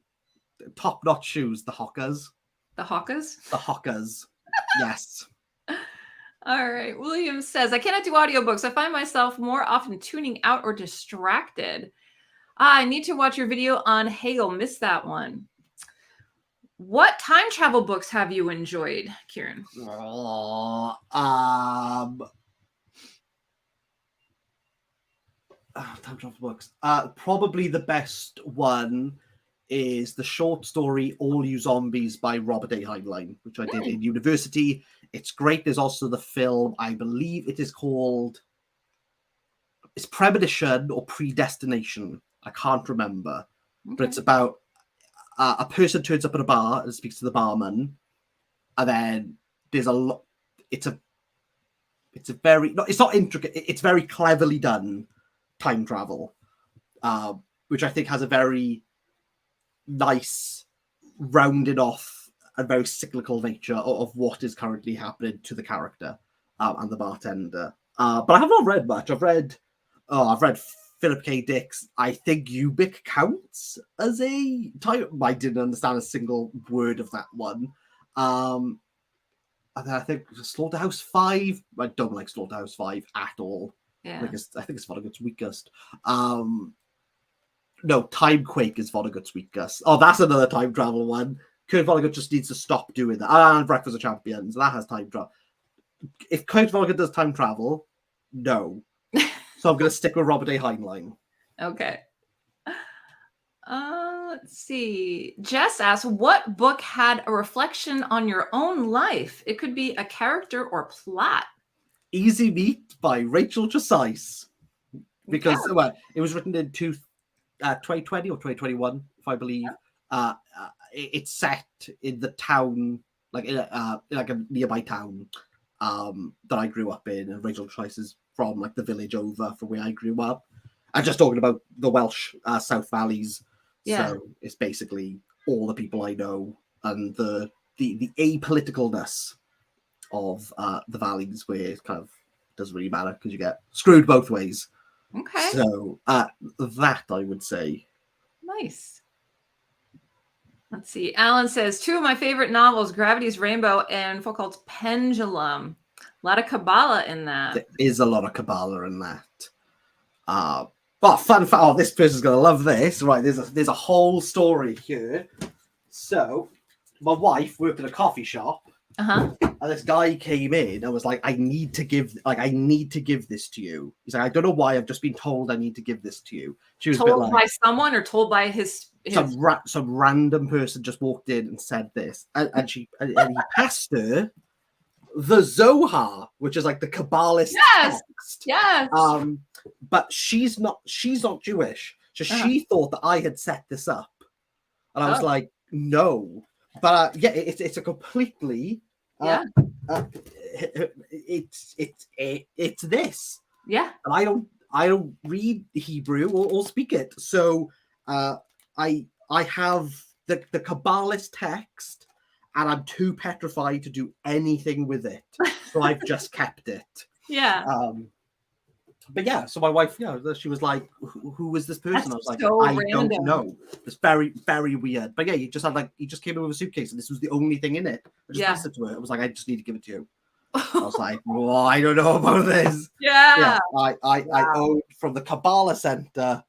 top-notch shoes. The Hokas. The Hawkas? The Hokas. Yes. All right. William says, I cannot do audiobooks. I find myself more often tuning out or distracted. I need to watch your video on Hegel. Missed that one. What time travel books have you enjoyed, Kieran? Time travel books. Probably the best one is the short story All You Zombies by Robert A. Heinlein, which I did in university. It's great. There's also the film, I believe it is called, it's Premonition or Predestination. I can't remember. Okay. But it's about a person turns up at a bar and speaks to the barman. And then there's a lot, it's a very, it's not intricate, it's very cleverly done time travel, which I think has a very nice, rounded off and very cyclical nature of what is currently happening to the character and the bartender. But I have not read much. I've read Philip K. Dick's I Think Ubik Counts as a time. I didn't understand a single word of that one. And then I think Slaughterhouse 5. I don't like Slaughterhouse 5 at all. Yeah. I think it's Vonnegut's weakest. No, Timequake is Vonnegut's weakest. Oh, that's another time travel one. Kurt Vonnegut just needs to stop doing that. And Breakfast of Champions, that has time travel. If Kurt Vonnegut does time travel, no. So I'm going to stick with Robert A. Heinlein. Okay. Let's see. Jess asks, what book had a reflection on your own life? It could be a character or plot. Easy Meat by Rachel Tresize. Because it was written in 2020 or 2021, if I believe. It's set in the town, like a nearby town that I grew up in. And Rachel Tresize is from like the village over from where I grew up. I'm just talking about the Welsh South Valleys. Yeah. So it's basically all the people I know and the apoliticalness of the valleys, where it kind of doesn't really matter because you get screwed both ways. Okay. So that I would say. Nice. Let's see. Alan says, 2 of my favorite novels, Gravity's Rainbow and Foucault's Pendulum. A lot of Kabbalah in that. There is a lot of Kabbalah in that. But fun fact, this person's going to love this. Right, there's a whole story here. So, my wife worked at a coffee shop. Uh-huh. And this guy came in and was like, I need to give this to you. He's like, I don't know why, I've just been told I need to give this to you. She was told a bit like, by someone or told by his... Some random person just walked in and said this. And he passed her the Zohar, which is like the Kabbalist text. Yes. But she's not Jewish. So she thought that I had set this up. And I was like, no. But it's a completely it's this. Yeah. And I don't read Hebrew or speak it. So I have the Kabbalist text, and I'm too petrified to do anything with it. So I've just kept it. Yeah. But yeah, so my wife, she was like, who was this person? That's I was like, so I random. don't know. It's very, very weird. But yeah, he just came in with a suitcase and this was the only thing in it. I just passed it to her. I was like, I just need to give it to you. I was like, well, I don't know about this. Yeah. I owned from the Kabbalah Center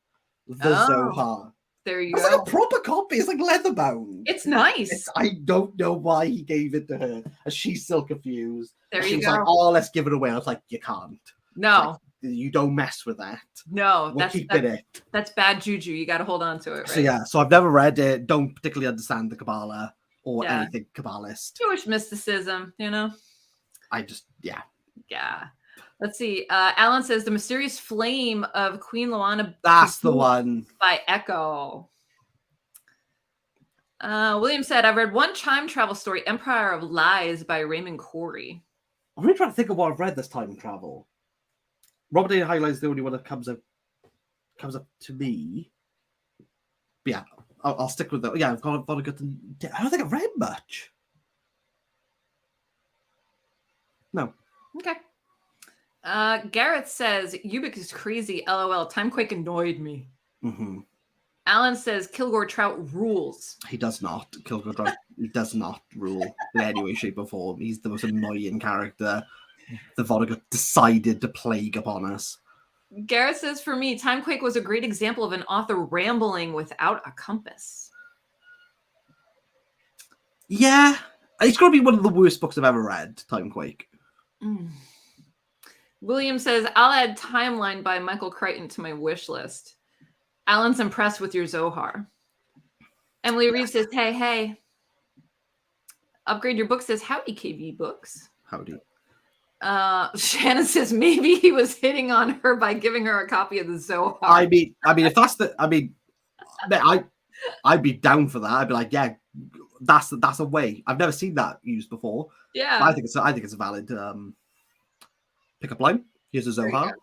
the Zohar. There you go. It's like a proper copy. It's like leather bound. It's nice. I don't know why he gave it to her. And she's still confused. There she you was go. like, oh, let's give it away. I was like, you can't. No. Like, you don't mess with that. No, we'll keep it. That's bad juju. You got to hold on to it. So Right? so I've never read it. Don't particularly understand the Kabbalah or anything Kabbalist. Jewish mysticism, I just Yeah. Let's see. Alan says The Mysterious Flame of Queen Loana. That's the one. By Echo. William said, I've read one time travel story, Empire of Lies by Raymond Corey. I'm really trying to think of what I've read this time travel. Robert A. Heinlein is the only one that comes up to me. But yeah, I'll stick with that. Yeah, I've got a good. I don't think I've read much. No. Okay. Gareth says, Ubik is crazy. LOL. Timequake annoyed me. Mm-hmm. Alan says, Kilgore Trout rules. He does not. Kilgore Trout does not rule in any way, shape, or form. He's the most annoying character the Vonnegut decided to plague upon us. Gareth says, for me, Timequake was a great example of an author rambling without a compass. Yeah. It's got to be one of the worst books I've ever read, Timequake. William says, I'll add Timeline by Michael Crichton to my wish list. Alan's impressed with your Zohar. Emily Reeves says, hey. Upgrade Your Book says, howdy, KB Books. Howdy. Shannon says, maybe he was hitting on her by giving her a copy of the Zohar. I mean, if that's the, I'd be down for that. I'd be like, yeah, that's a way. I've never seen that used before. Yeah. But I think it's a valid pickup line. Here's a Zohar.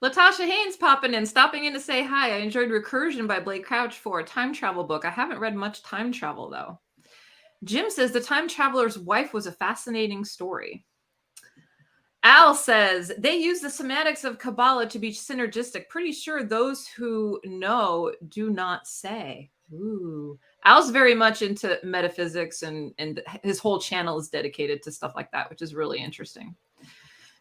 Latasha Haynes popping in, stopping in to say hi. I enjoyed Recursion by Blake Crouch for a time travel book. I haven't read much time travel, though. Jim says The Time Traveler's Wife was a fascinating story. Al says, they use the semantics of Kabbalah to be synergistic. Pretty sure those who know do not say. Ooh. Al's very much into metaphysics, and his whole channel is dedicated to stuff like that, which is really interesting.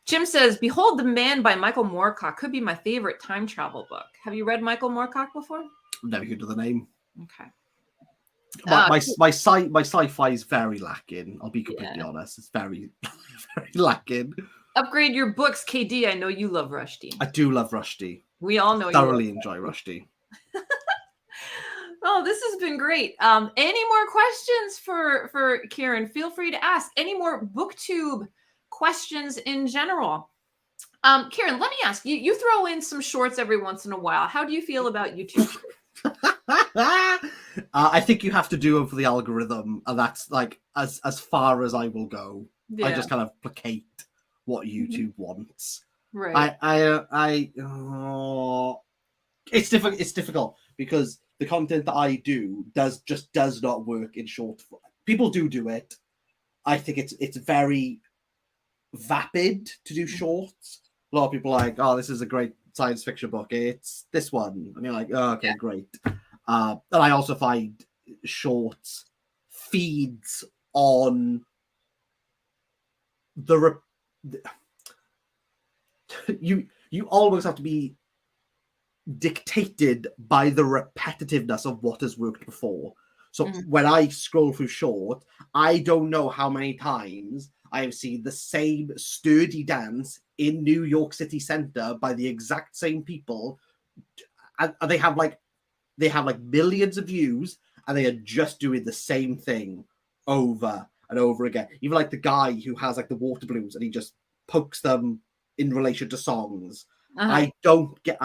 Jim says, Behold the Man by Michael Moorcock could be my favorite time travel book. Have you read Michael Moorcock before? Never heard of the name. Okay. My sci-fi is very lacking. I'll be completely honest. It's very, very lacking. Upgrade Your Books, KD. I know you love Rushdie. I do love Rushdie. We all know thoroughly enjoy Rushdie. Oh, this has been great. Any more questions for Kieran? Feel free to ask. Any more BookTube questions in general? Kieran, let me ask you. You throw in some shorts every once in a while. How do you feel about YouTube? I think you have to do them for the algorithm, and that's like as far as I will go. Yeah. I just kind of placate what YouTube wants. Right. It's difficult. It's difficult because the content that I do does not work in short. People do it. I think it's very vapid to do shorts. A lot of people are like, oh, this is a great science fiction book. It's this one, and you're like, oh, okay, great. And I also find shorts feeds on you almost have to be dictated by the repetitiveness of what has worked before. So when I scroll through short, I don't know how many times I have seen the same sturdy dance in New York City Center by the exact same people, and they have like millions of views, and they are just doing the same thing over and over again. Even like the guy who has like the water balloons and he just pokes them in relation to songs. I don't get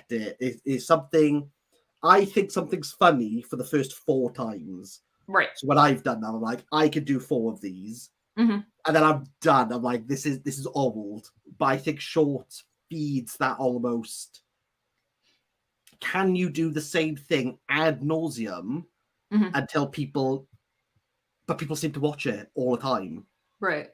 it. It's something. I think something's funny for the first 4 times. Right. So when I've done that, I'm like, I could do 4 of these, and then I'm done. I'm like, this is old. But I think short feeds that almost. Can you do the same thing ad nauseum until people? But people seem to watch it all the time. Right.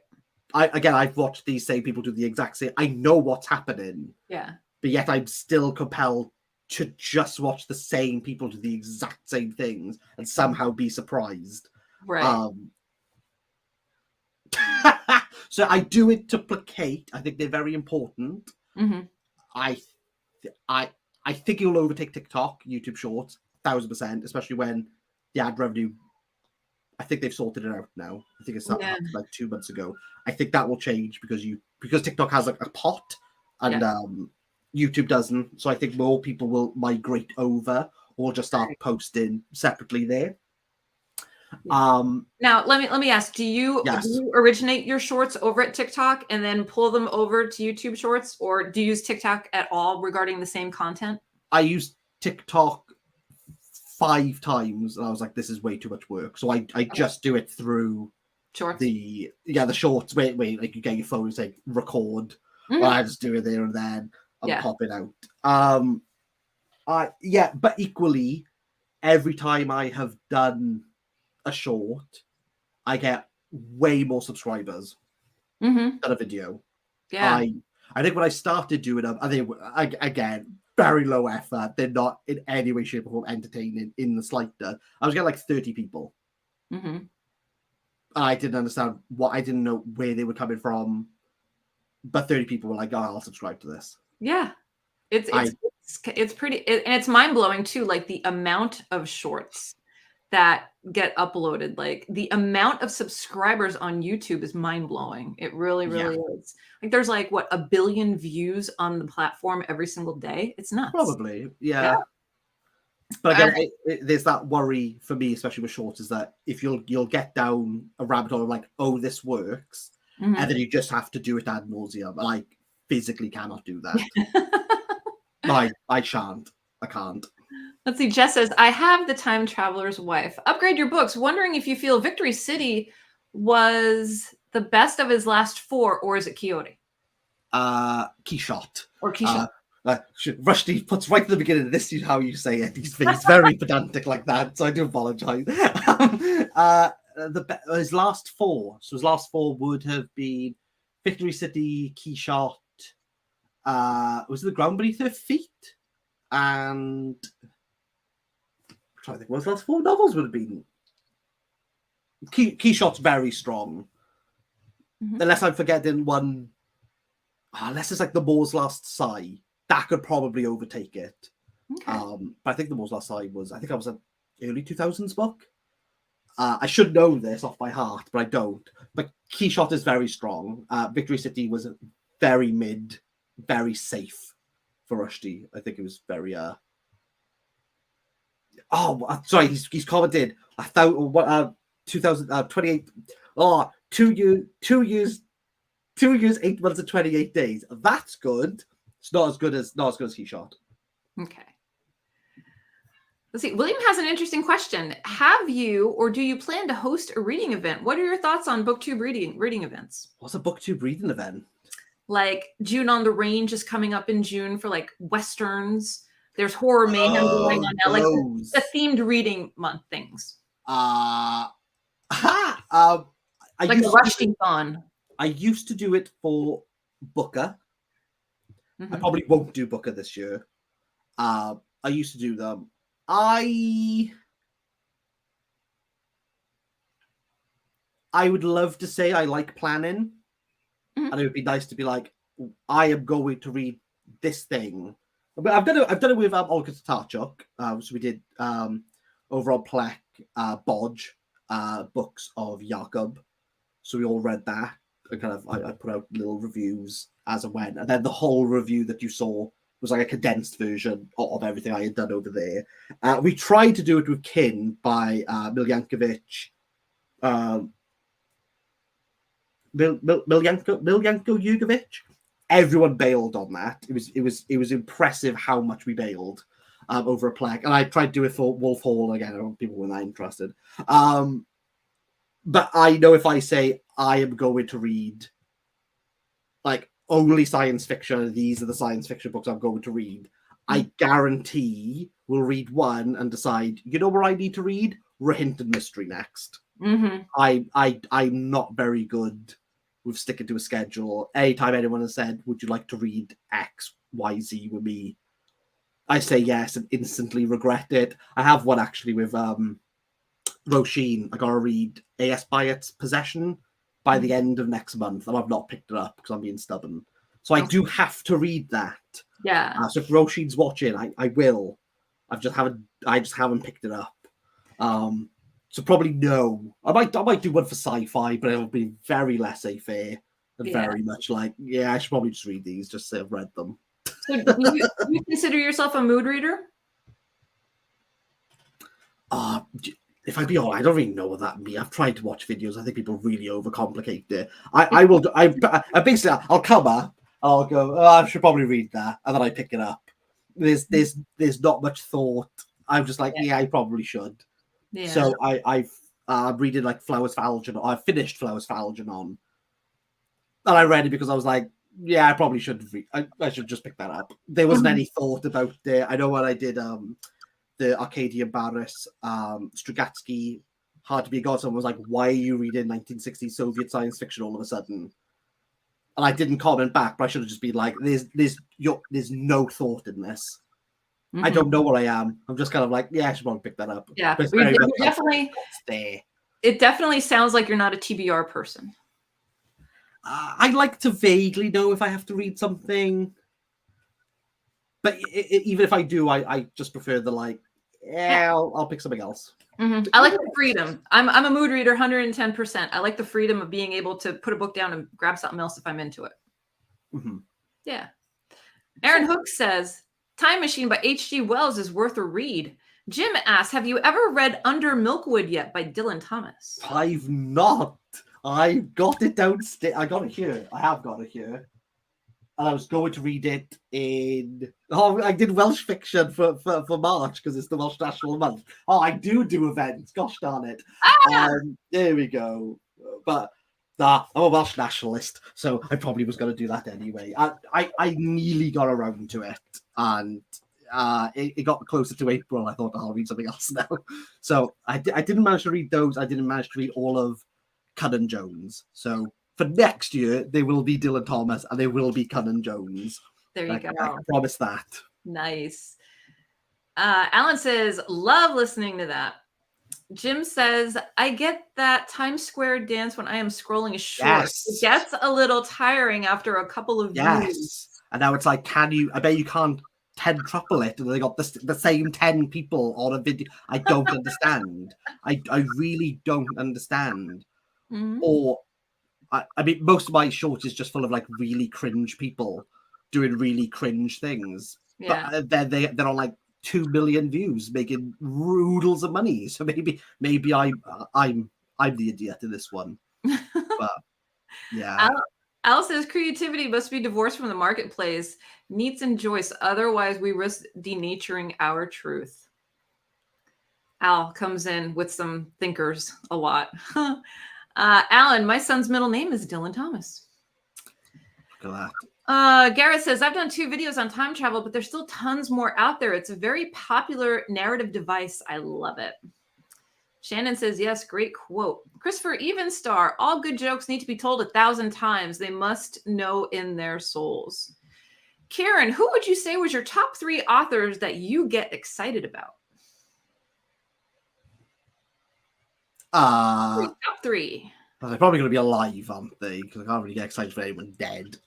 I've watched these same people do the exact same. I know what's happening. Yeah. But yet I'm still compelled to just watch the same people do the exact same things and somehow be surprised. Right. So I do it to placate. I think they're very important. I think it'll overtake TikTok, YouTube Shorts, 1,000%, especially when the ad revenue. I think they've sorted it out now. I think it's happened like 2 months ago. I think that will change because TikTok has like a pot and YouTube doesn't. So I think more people will migrate over or just start posting separately there. Now let me ask, do you originate your shorts over at TikTok and then pull them over to YouTube Shorts, or do you use TikTok at all regarding the same content? I used TikTok 5 times and I was like, this is way too much work. So I just do it through shorts. The shorts. Wait, like you get your phone and say record. Or I just do it there and then and pop it out. But equally, every time I have done a short, I get way more subscribers than a video. Yeah. I think when I started doing them, I think again very low effort. They're not in any way, shape, or form entertaining in the slightest. I was getting like 30 people. Mm-hmm. I didn't understand what I didn't know where they were coming from, but 30 people were like, "Oh, I'll subscribe to this." Yeah. It's pretty, and it's mind blowing too. Like the amount of shorts that get uploaded, like the amount of subscribers on YouTube is mind blowing. It really, really is. Like there's like what, 1 billion views on the platform every single day. It's nuts. Probably, Yeah. But again, there's that worry for me, especially with shorts, is that if you'll get down a rabbit hole of like, oh, this works, Mhm. and then you just have to do it ad nauseum. I physically cannot do that. I shan't. I can't. Let's see. Jess says, I have The Time Traveler's Wife. Upgrade your books. Wondering if you feel Victory City was the best of his last 4, or is it Quixote? Keyshot. Or Quixote. Rushdie puts right at the beginning of this is how you say it. He's very pedantic like that, so I do apologize. His last 4. So his last 4 would have been Victory City, Keyshot. Was it The Ground Beneath Her Feet? And I'm trying to think what his last 4 novels would have been. Keyshot's very strong. Mm-hmm. Unless I'm forgetting one. Unless it's like The Moor's Last Sigh. That could probably overtake it. Okay. But I think The Moor's Last Sigh was, I think I was an early 2000s book. I should know this off by heart, but I don't. But Keyshot is very strong. Victory City was very mid, very safe for Rushdie. I think it was very... sorry, he's commented. 2028... 2 years, 8 months and 28 days. That's good. It's not as good as Keyshot. Okay. Let's see. William has an interesting question. Have you or do you plan to host a reading event? What are your thoughts on BookTube reading events? What's a BookTube reading event? Like June on the Range is coming up in June for like Westerns. There's Horror Mayhem going on now. Like the themed reading month things. Like a Rushdie-thon. I used to do it for Booker. Mm-hmm. I probably won't do Booker this year. I used to do them. I would love to say I like planning. Mm-hmm. And it would be nice to be like, I am going to read this thing. But I've done it with Olga Tatarchuk. So we did over on Plek, Bodge, books of Jakob. So we all read that. And kind of I put out little reviews as I went. And then the whole review that you saw was like a condensed version of everything I had done over there. We tried to do it with Kin by Miljankovic. Miljanko Jugovic. Everyone bailed on that. It was impressive how much we bailed over a Plek. And I tried to do it for Wolf Hall again. I don't know if people were that interested. But I know if I say I am going to read like only science fiction, these are the science fiction books I'm going to read, I guarantee we'll read one and decide, you know where I need to read? Rohinton Mystery next. Mm-hmm. I'm not very good with sticking to a schedule. Anytime anyone has said, would you like to read X, Y, Z with me? I say yes and instantly regret it. I have one actually with Roisin. I got to read A.S. Byatt's Possession by the end of next month, and I've not picked it up because I'm being stubborn. So I do have to read that. Yeah. So if Roisin's watching, I will. I just haven't picked it up. So probably no. I might do one for sci-fi, but it'll be very laissez-faire and very much like, I should probably just read these just to say I've read them. So do you consider yourself a mood reader? If I be honest, I don't really know what that means. I've tried to watch videos. I think people really overcomplicate it. I will. I basically I'll come up. I'll go. Oh, I should probably read that, and then I pick it up. There's not much thought. I'm just like, I probably should. Yeah. So I'm reading like Flowers for Algernon. I finished Flowers for Algernon, and I read it because I was like, I probably should read. I should just pick that up. There wasn't any thought about it. I know when I did the Arcadian Barris, Strugatsky, Hard to Be a God. Someone was like, why are you reading 1960s Soviet science fiction all of a sudden? and I didn't comment back, but I should have just been like, there's no thought in this. Mm-hmm. I don't know what I am. I'm just kind of like, yeah, I should probably pick that up. Yeah, but it's we very much definitely. Like, what's there? It definitely sounds like you're not a TBR person. I like to vaguely know if I have to read something, but even if I do, I just prefer the like, yeah, I'll pick something else. Mm-hmm. I like the freedom. I'm a mood reader, 110%. I like the freedom of being able to put a book down and grab something else if I'm into it. Mm-hmm. Yeah. Aaron Hook says, Time Machine by H.G. Wells is worth a read. Jim asks, have you ever read Under Milkwood yet by Dylan Thomas? I've not. I got it downstairs. I got it here. I have got it here. And I was going to read it in... Oh, I did Welsh fiction for March because it's the Welsh National Month. Oh, I do events. Gosh darn it. There we go. But I'm a Welsh nationalist, so I probably was going to do that anyway. I nearly got around to it, and it got closer to April. I thought, I'll read something else now. So I didn't manage to read those. I didn't manage to read all of Cunnan Jones. So for next year, they will be Dylan Thomas and they will be Cunnan Jones. There you go. I can promise that. Nice. Alan says, love listening to that. Jim says, I get that Times Square dance when I am scrolling is short. Yes. It gets a little tiring after a couple of views. And now it's like, I bet you can't 10 triple it, and they got the same 10 people on a video. I don't understand. I really don't understand. Mm-hmm. Or I mean, most of my shorts is just full of like really cringe people doing really cringe things. Yeah. But they're on like 2 million views, making oodles of money. So maybe I'm the idiot in this one. But yeah. Al says creativity must be divorced from the marketplace. Neats and Joyce, otherwise we risk denaturing our truth. Al comes in with some thinkers a lot. Alan, my son's middle name is Dylan Thomas. Look at that. Garrett says, I've done 2 videos on time travel, but there's still tons more out there. It's a very popular narrative device. I love it. Shannon says, yes, great quote. Christopher Evenstar, all good jokes need to be told 1,000 times. They must know in their souls. Karen, who would you say was your top 3 authors that you get excited about? Top 3. They're probably going to be alive, aren't they? Because I can't really get excited for anyone dead.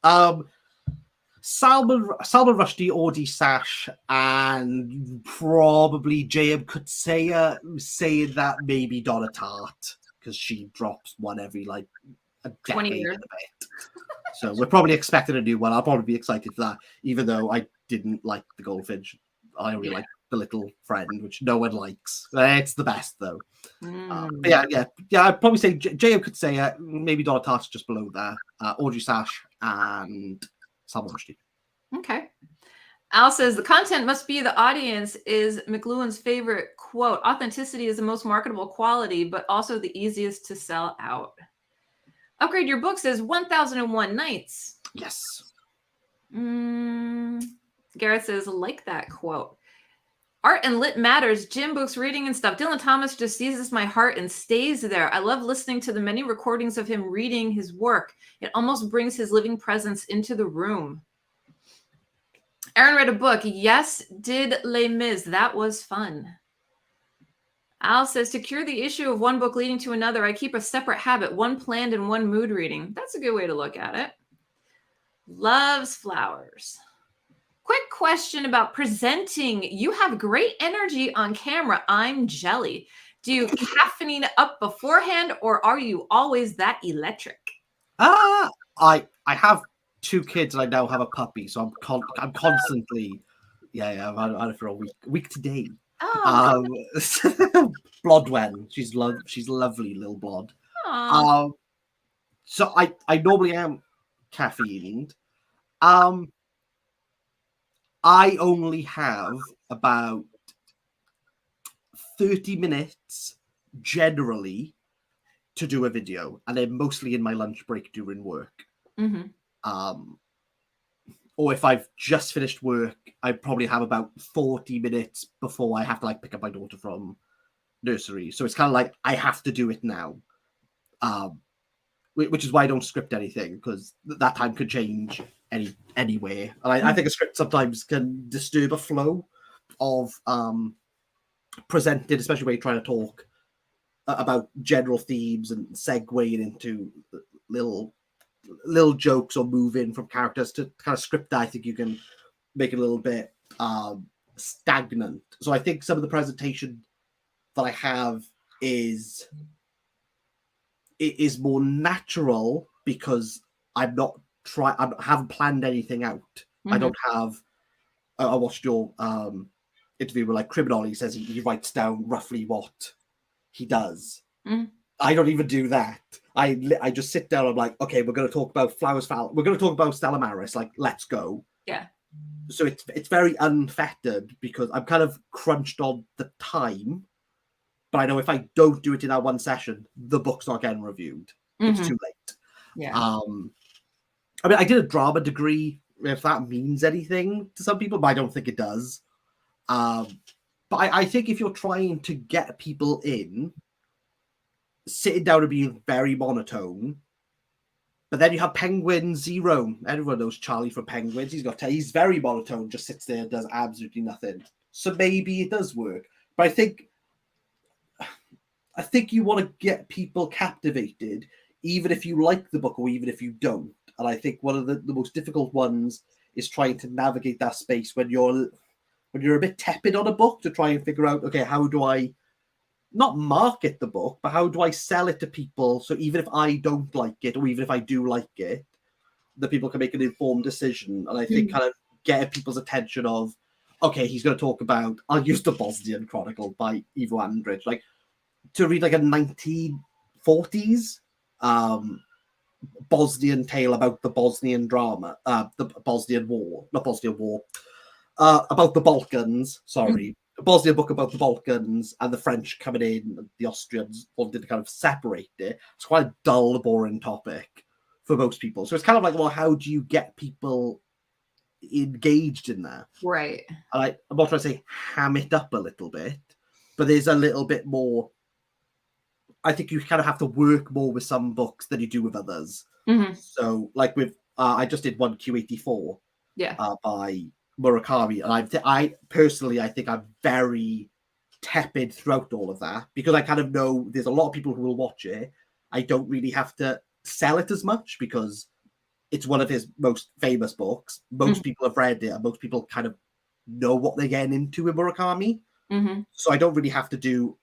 Salman Rushdie, Audie Sash, and probably J.M. Kutsaya, saying that maybe Donna Tartt, because she drops one every like a decade 20 years. and a bit. So we're probably expecting a new one. I'll probably be excited for that, even though I didn't like the Goldfinch. I only like the Little Friend, which no one likes. It's the best though. But yeah. I'd probably say J.M. Kutsaya, maybe Donna Tartt just below there, Audrey Sash, and Salman Rushdie. Okay. Al says the content must be the audience is McLuhan's favorite quote. Authenticity is the most marketable quality, but also the easiest to sell out. Upgrade Your Book says 1001 Nights. Yes. Garrett says, like that quote. Art and Lit Matters, Jim books, reading and stuff. Dylan Thomas just seizes my heart and stays there. I love listening to the many recordings of him reading his work. It almost brings his living presence into the room. Aaron read a book. Yes, did Les Mis. That was fun. Al says, to cure the issue of one book leading to another, I keep a separate habit, one planned and one mood reading. That's a good way to look at it. Loves flowers. Quick question about presenting. You have great energy on camera. I'm jelly. Do you caffeine up beforehand, or are you always that electric? I have 2 kids and I now have a puppy, so I'm constantly I've had it for a week today. Blodwen, she's lovely little Blod. So I normally am caffeined. I only have about 30 minutes generally to do a video, and they're mostly in my lunch break during work. Or if I've just finished work, I probably have about 40 minutes before I have to like pick up my daughter from nursery. So it's kind of like I have to do it now. which is why I don't script anything, because that time could change anywhere. And I think a script sometimes can disturb a flow of presented, especially when you're trying to talk about general themes and segueing into little jokes or moving from characters to kind of script that. I think you can make it a little bit stagnant. So I think some of the presentation that I have is more natural because I haven't planned anything out. I don't have. I watched your interview with Criminal. He says he writes down roughly what he does. I don't even do that. I just sit down. I'm like, okay, we're going to talk about Flowers Foul. We're going to talk about Stella Maris. Like, let's go. Yeah. So it's very unfettered because I'm kind of crunched on the time. But I know if I don't do it in that one session, the book's not getting reviewed. It's too late. Yeah. I mean, I did a drama degree, if that means anything to some people, but I don't think it does. But I think if you're trying to get people in, sitting down and being very monotone, but then you have Penguin Zero. Everyone knows Charlie from Penguins. He's very monotone, just sits there and does absolutely nothing. So maybe it does work. But I think you want to get people captivated, even if you like the book or even if you don't. And I think one of the most difficult ones is trying to navigate that space when you're a bit tepid on a book, to try and figure out, okay, how do I not market the book, but how do I sell it to people? So even if I don't like it, or even if I do like it, the people can make an informed decision. And I think kind of getting people's attention of, okay, he's going to talk about, I'll use the Bosnian Chronicle by Ivo Andrić, like to read like a 1940s Bosnian tale about the Bosnian drama, the Bosnian War, not Bosnian War, about the Balkans, sorry. A Bosnian book about the Balkans and the French coming in, the Austrians wanted to kind of separate it. It's quite a dull, boring topic for most people. So it's kind of like, well, how do you get people engaged in that? Right. And I'm not trying to say ham it up a little bit, but there's a little bit more. I think you kind of have to work more with some books than you do with others. So, like with, I just did one Q84 by Murakami, and I personally, I think I'm very tepid throughout all of that because I kind of know there's a lot of people who will watch it. I don't really have to sell it as much because it's one of his most famous books. Most people have read it, and most people kind of know what they're getting into with Murakami. So I don't really have to do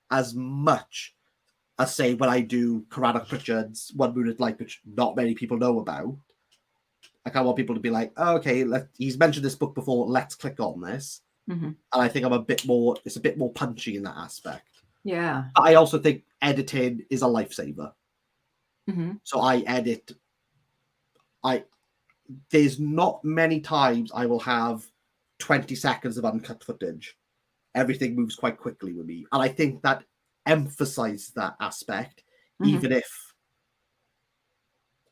as much as, say, when I do Craddock Pritchard's One Moonlit Light, which not many people know about. I kind of want people to be like, oh, okay, he's mentioned this book before, let's click on this. And I think it's a bit more punchy in that aspect. Yeah. But I also think editing is a lifesaver. So I edit. There's not many times I will have 20 seconds of uncut footage. Everything moves quite quickly with me. And I think that emphasizes that aspect, even if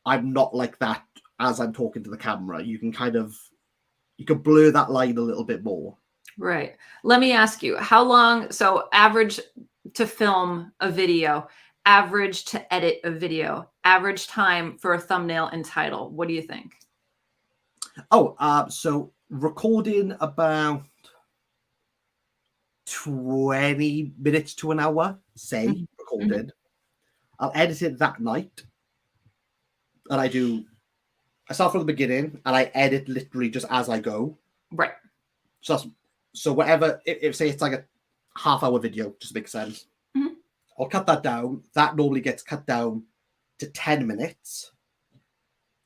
I'm not like that as I'm talking to the camera. You can blur that line a little bit more. Right. Let me ask you, how long, so average to film a video, average to edit a video, average time for a thumbnail and title, what do you think? So recording about 20 minutes to an hour, say, recorded. I'll edit it that night. And I start from the beginning and I edit literally just as I go. Right. So whatever, if say it's like a half-hour video, just makes sense. I'll cut that down. That normally gets cut down to 10 minutes.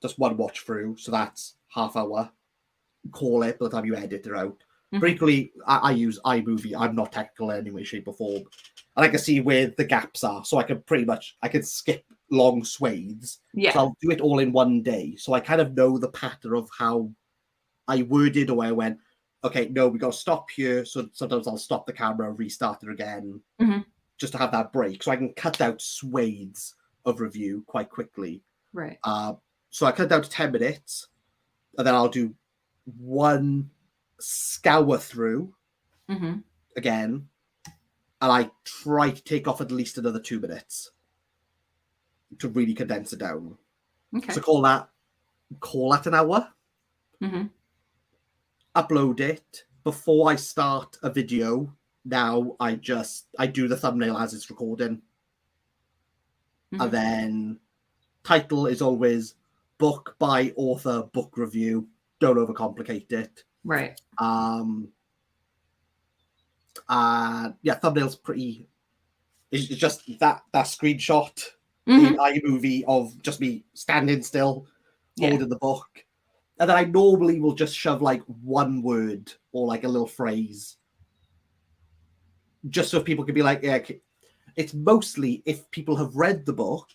Just one watch through. So that's half hour. Call it by the time you edit it out. Briefly, I use iMovie. I'm not technical in any way, shape, or form. And I can see where the gaps are. So I can skip long swathes. Yeah. So I'll do it all in one day. So I kind of know the pattern of how I worded or where I went, okay, no, we got to stop here. So sometimes I'll stop the camera, restart it again, just to have that break. So I can cut out swathes of review quite quickly. Right. So I cut down to 10 minutes, and then I'll do one scour through again, and I try to take off at least another 2 minutes. to really condense it down. Okay. So call that an hour. Mm-hmm. Upload it before I start a video. Now I do the thumbnail as it's recording, Mm-hmm. and then title is always book by author, book review. Don't overcomplicate it. Right. Yeah, thumbnail's pretty. It's just that screenshot Mm-hmm. in iMovie of just me standing still, Yeah. holding the book. And then I normally will just shove like one word or like a little phrase, just so people can be like, yeah, it's mostly if people have read the book,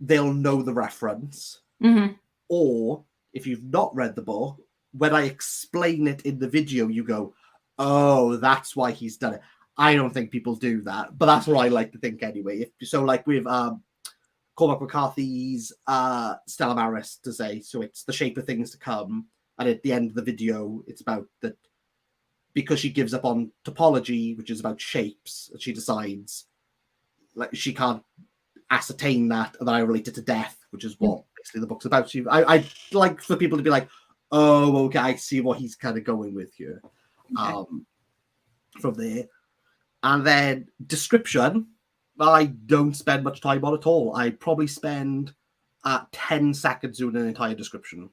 they'll know the reference. Mm-hmm. Or if you've not read the book, when I explain it in the video, you go, oh, that's why he's done it. I don't think people do that, but that's what I like to think anyway. So like with Cormac McCarthy's Stella Maris to say, so it's The Shape of Things to Come, and at the end of the video, it's about that because she gives up on topology, which is about shapes, she decides like she can't ascertain that, and then I relate it to death, which is what basically the book's about. So I like for people to be like, oh, okay, I see what he's kind of going with here. Okay. From there. And then description, I don't spend much time on at all. I probably spend 10 seconds doing an entire description.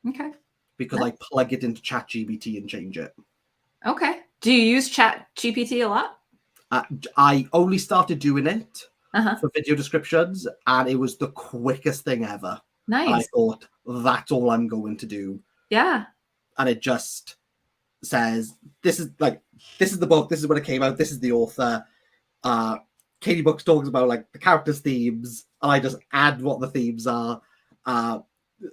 Okay. Because I plug it into ChatGPT and change it. Okay. Do you use ChatGPT a lot? I only started doing it Uh-huh. for video descriptions, and it was the quickest thing ever. Nice. And I thought, that's all I'm going to do. Yeah. And it just says, this is the book, this is when it came out, this is the author. Katie Books talks about like the characters' themes, and I just add what the themes are.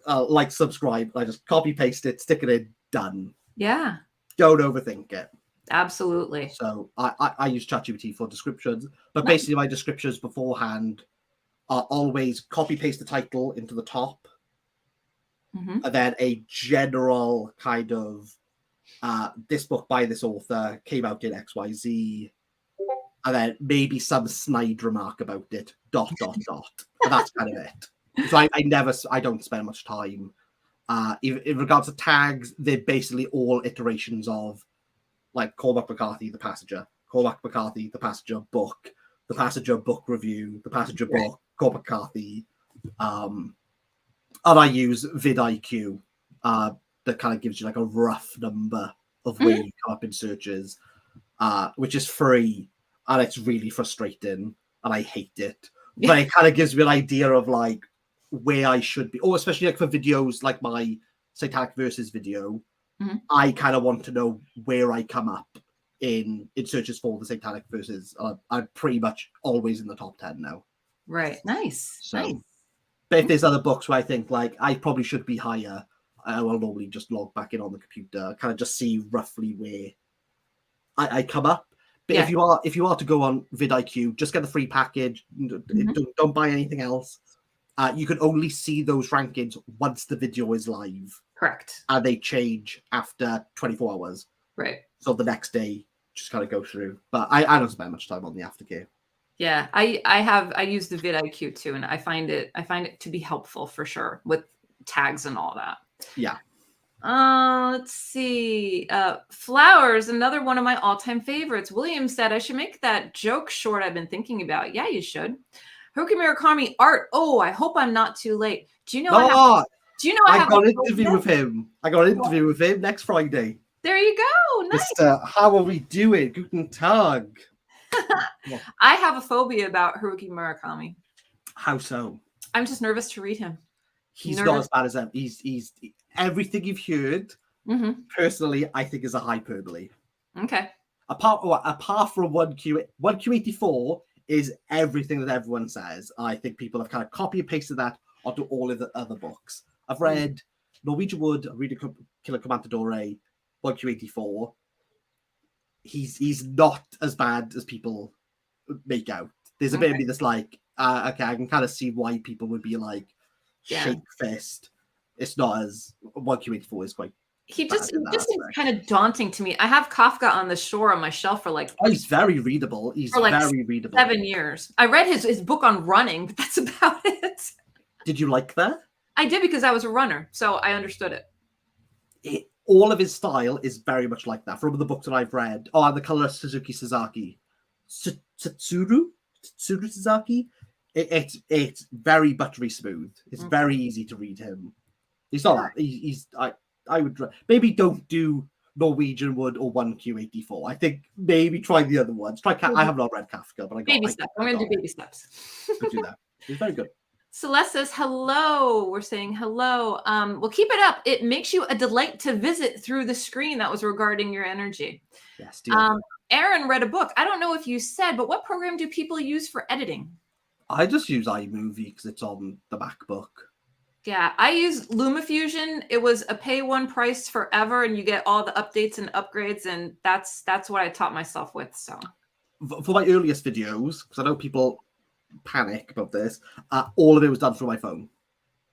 Like, subscribe. I just copy paste it, stick it in, done. Yeah. Don't overthink it. Absolutely. So I use ChatGPT for descriptions, but basically my descriptions beforehand are always copy paste the title into the top, and then a general kind of this book by this author came out in XYZ, and then maybe some snide remark about it, ... And that's kind of it. So I don't spend much time. In regards to tags, they're basically all iterations of like Cormac McCarthy, The Passenger, Cormac McCarthy, The Passenger book, The Passenger book review, The Passenger book, Cormac McCarthy. And I use vidIQ, that kind of gives you like a rough number of where you come up in searches, which is free, and it's really frustrating, and I hate it. But it kind of gives me an idea of like where I should be, or especially like for videos like my Satanic Verses video, I kind of want to know where I come up in searches for the Satanic Verses. I'm pretty much always in the top 10 now. Right. Nice. So, nice. But if there's other books where I think like I probably should be higher, I will normally just log back in on the computer, kind of just see roughly where I come up. But if you are to go on vidIQ, just get the free package. Don't buy anything else. You can only see those rankings once the video is live. Correct. And they change after 24 hours. Right. So the next day, just kind of go through. But I don't spend much time on the aftercare. Yeah, I use the vidIQ too, and I find it to be helpful for sure with tags and all that. Yeah. Let's see. Flowers, another one of my all-time favorites. William said I should make that joke short I've been thinking about. Yeah, you should. Haruki Murakami art. Oh, I hope I'm not too late. Do you know? I got an interview with him. I got an interview with him next Friday. There you go. Nice. How are we doing? Guten Tag. I have a phobia about Haruki Murakami. How so? I'm just nervous to read him. He's not as bad as them. He's everything you've heard. Personally, I think is a hyperbole. Okay. Apart from 1Q84 is everything that everyone says. I think people have kind of copy and pasted that onto all of the other books. I've read Norwegian Wood, I'm reading Killer Comandadore, 1Q84. He's not as bad as people make out. There's a bit of me that's like, okay, I can kind of see why people would be like, shake fist. It's not as 1Q84 is quite He bad just in that seems aspect. kind of daunting to me. I have Kafka on the Shore on my shelf for like Oh, he's very readable. He's very readable. 7 years. I read his book on running, but that's about it. Did you like that? I did because I was a runner, so I understood it. All of his style is very much like that. From the books that I've read, and the colorist Suzuki Sasaki, Tsuru Sasaki. It's very buttery smooth. It's very easy to read him. He's not that. I would maybe don't do Norwegian Wood or 1Q84. I think maybe try the other ones. Try. I have not read Kafka, but I got baby steps. I'm going to do baby steps. Do that. It's very good. Celeste says hello. We're saying hello. Well, keep it up. It makes you a delight to visit through the screen. That was regarding your energy. Yes. Aaron read a book. I don't know if you said, but what program do people use for editing? I just use iMovie because it's on the MacBook. Yeah, I use LumaFusion. It was a pay one price forever, and you get all the updates and upgrades, and that's what I taught myself with. So for my earliest videos, because I know people panic about this, all of it was done through my phone.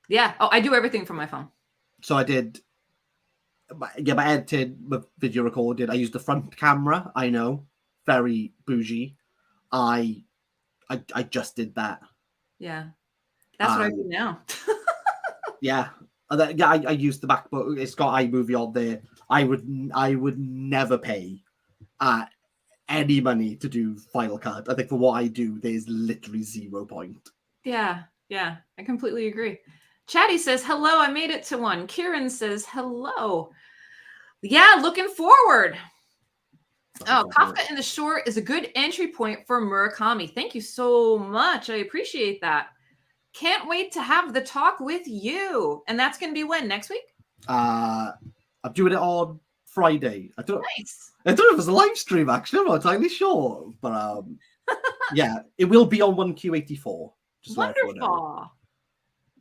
Yeah. Oh, I do everything from my phone. So I did. Yeah, my edited, my video recorded. I used the front camera. I know, very bougie. I just did that. Yeah, that's what I do now. Yeah, I used the MacBook. It's got iMovie on there. I would never pay any money to do Final Cut. I think for what I do, there's literally 0 point. Yeah, I completely agree. Chatty says hello. I made it to one. Kieran says hello. Yeah, looking forward. Kafka in the Shore is a good entry point for Murakami. Thank you so much. I appreciate that. Can't wait to have the talk with you. And that's going to be when? Next week? I'm doing it on Friday. I don't Nice. I don't know if it's a live stream, actually. I'm not entirely sure. But yeah, it will be on 1Q84. Wonderful.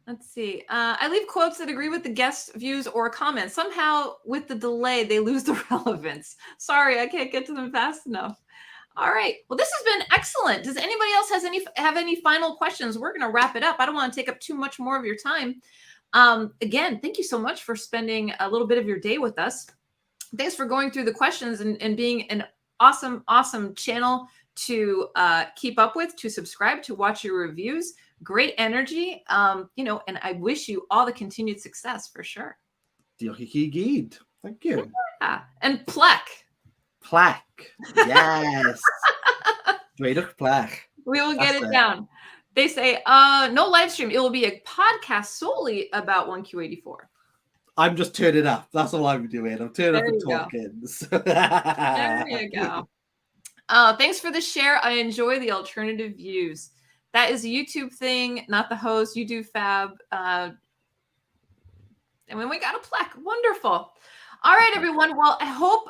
Let's see. I leave quotes that agree with the guest views or comments. Somehow, with the delay, they lose the relevance. Sorry, I can't get to them fast enough. All right. Well, this has been excellent. Does anybody else have any final questions? We're going to wrap it up. I don't want to take up too much more of your time. Again, thank you so much for spending a little bit of your day with us. Thanks for going through the questions and being an awesome channel to keep up with, to subscribe, to watch your reviews. Great energy, and I wish you all the continued success for sure. Thank you. Yeah. And plaque. Yes. Plaque. We will get it down. They say, no live stream. It will be a podcast solely about 1Q84. I'm just turning up. That's all I'm doing. I'm turning up and talking. There you go. Thanks for the share. I enjoy the alternative views. That is a YouTube thing, not the host. You do fab. And then we got a plaque. Wonderful. All right, everyone. Well, I hope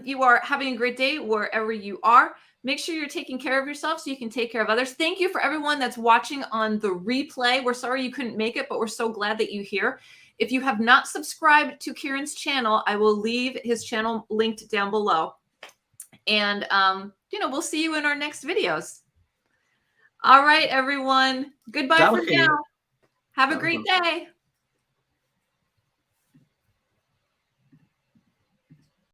you are having a great day wherever you are. Make sure you're taking care of yourself so you can take care of others. Thank you for everyone that's watching on the replay. We're sorry you couldn't make it, but we're so glad that you're here. If you have not subscribed to Kieran's channel, I will leave his channel linked down below. And, we'll see you in our next videos. All right, everyone. Goodbye for now. Have a great day.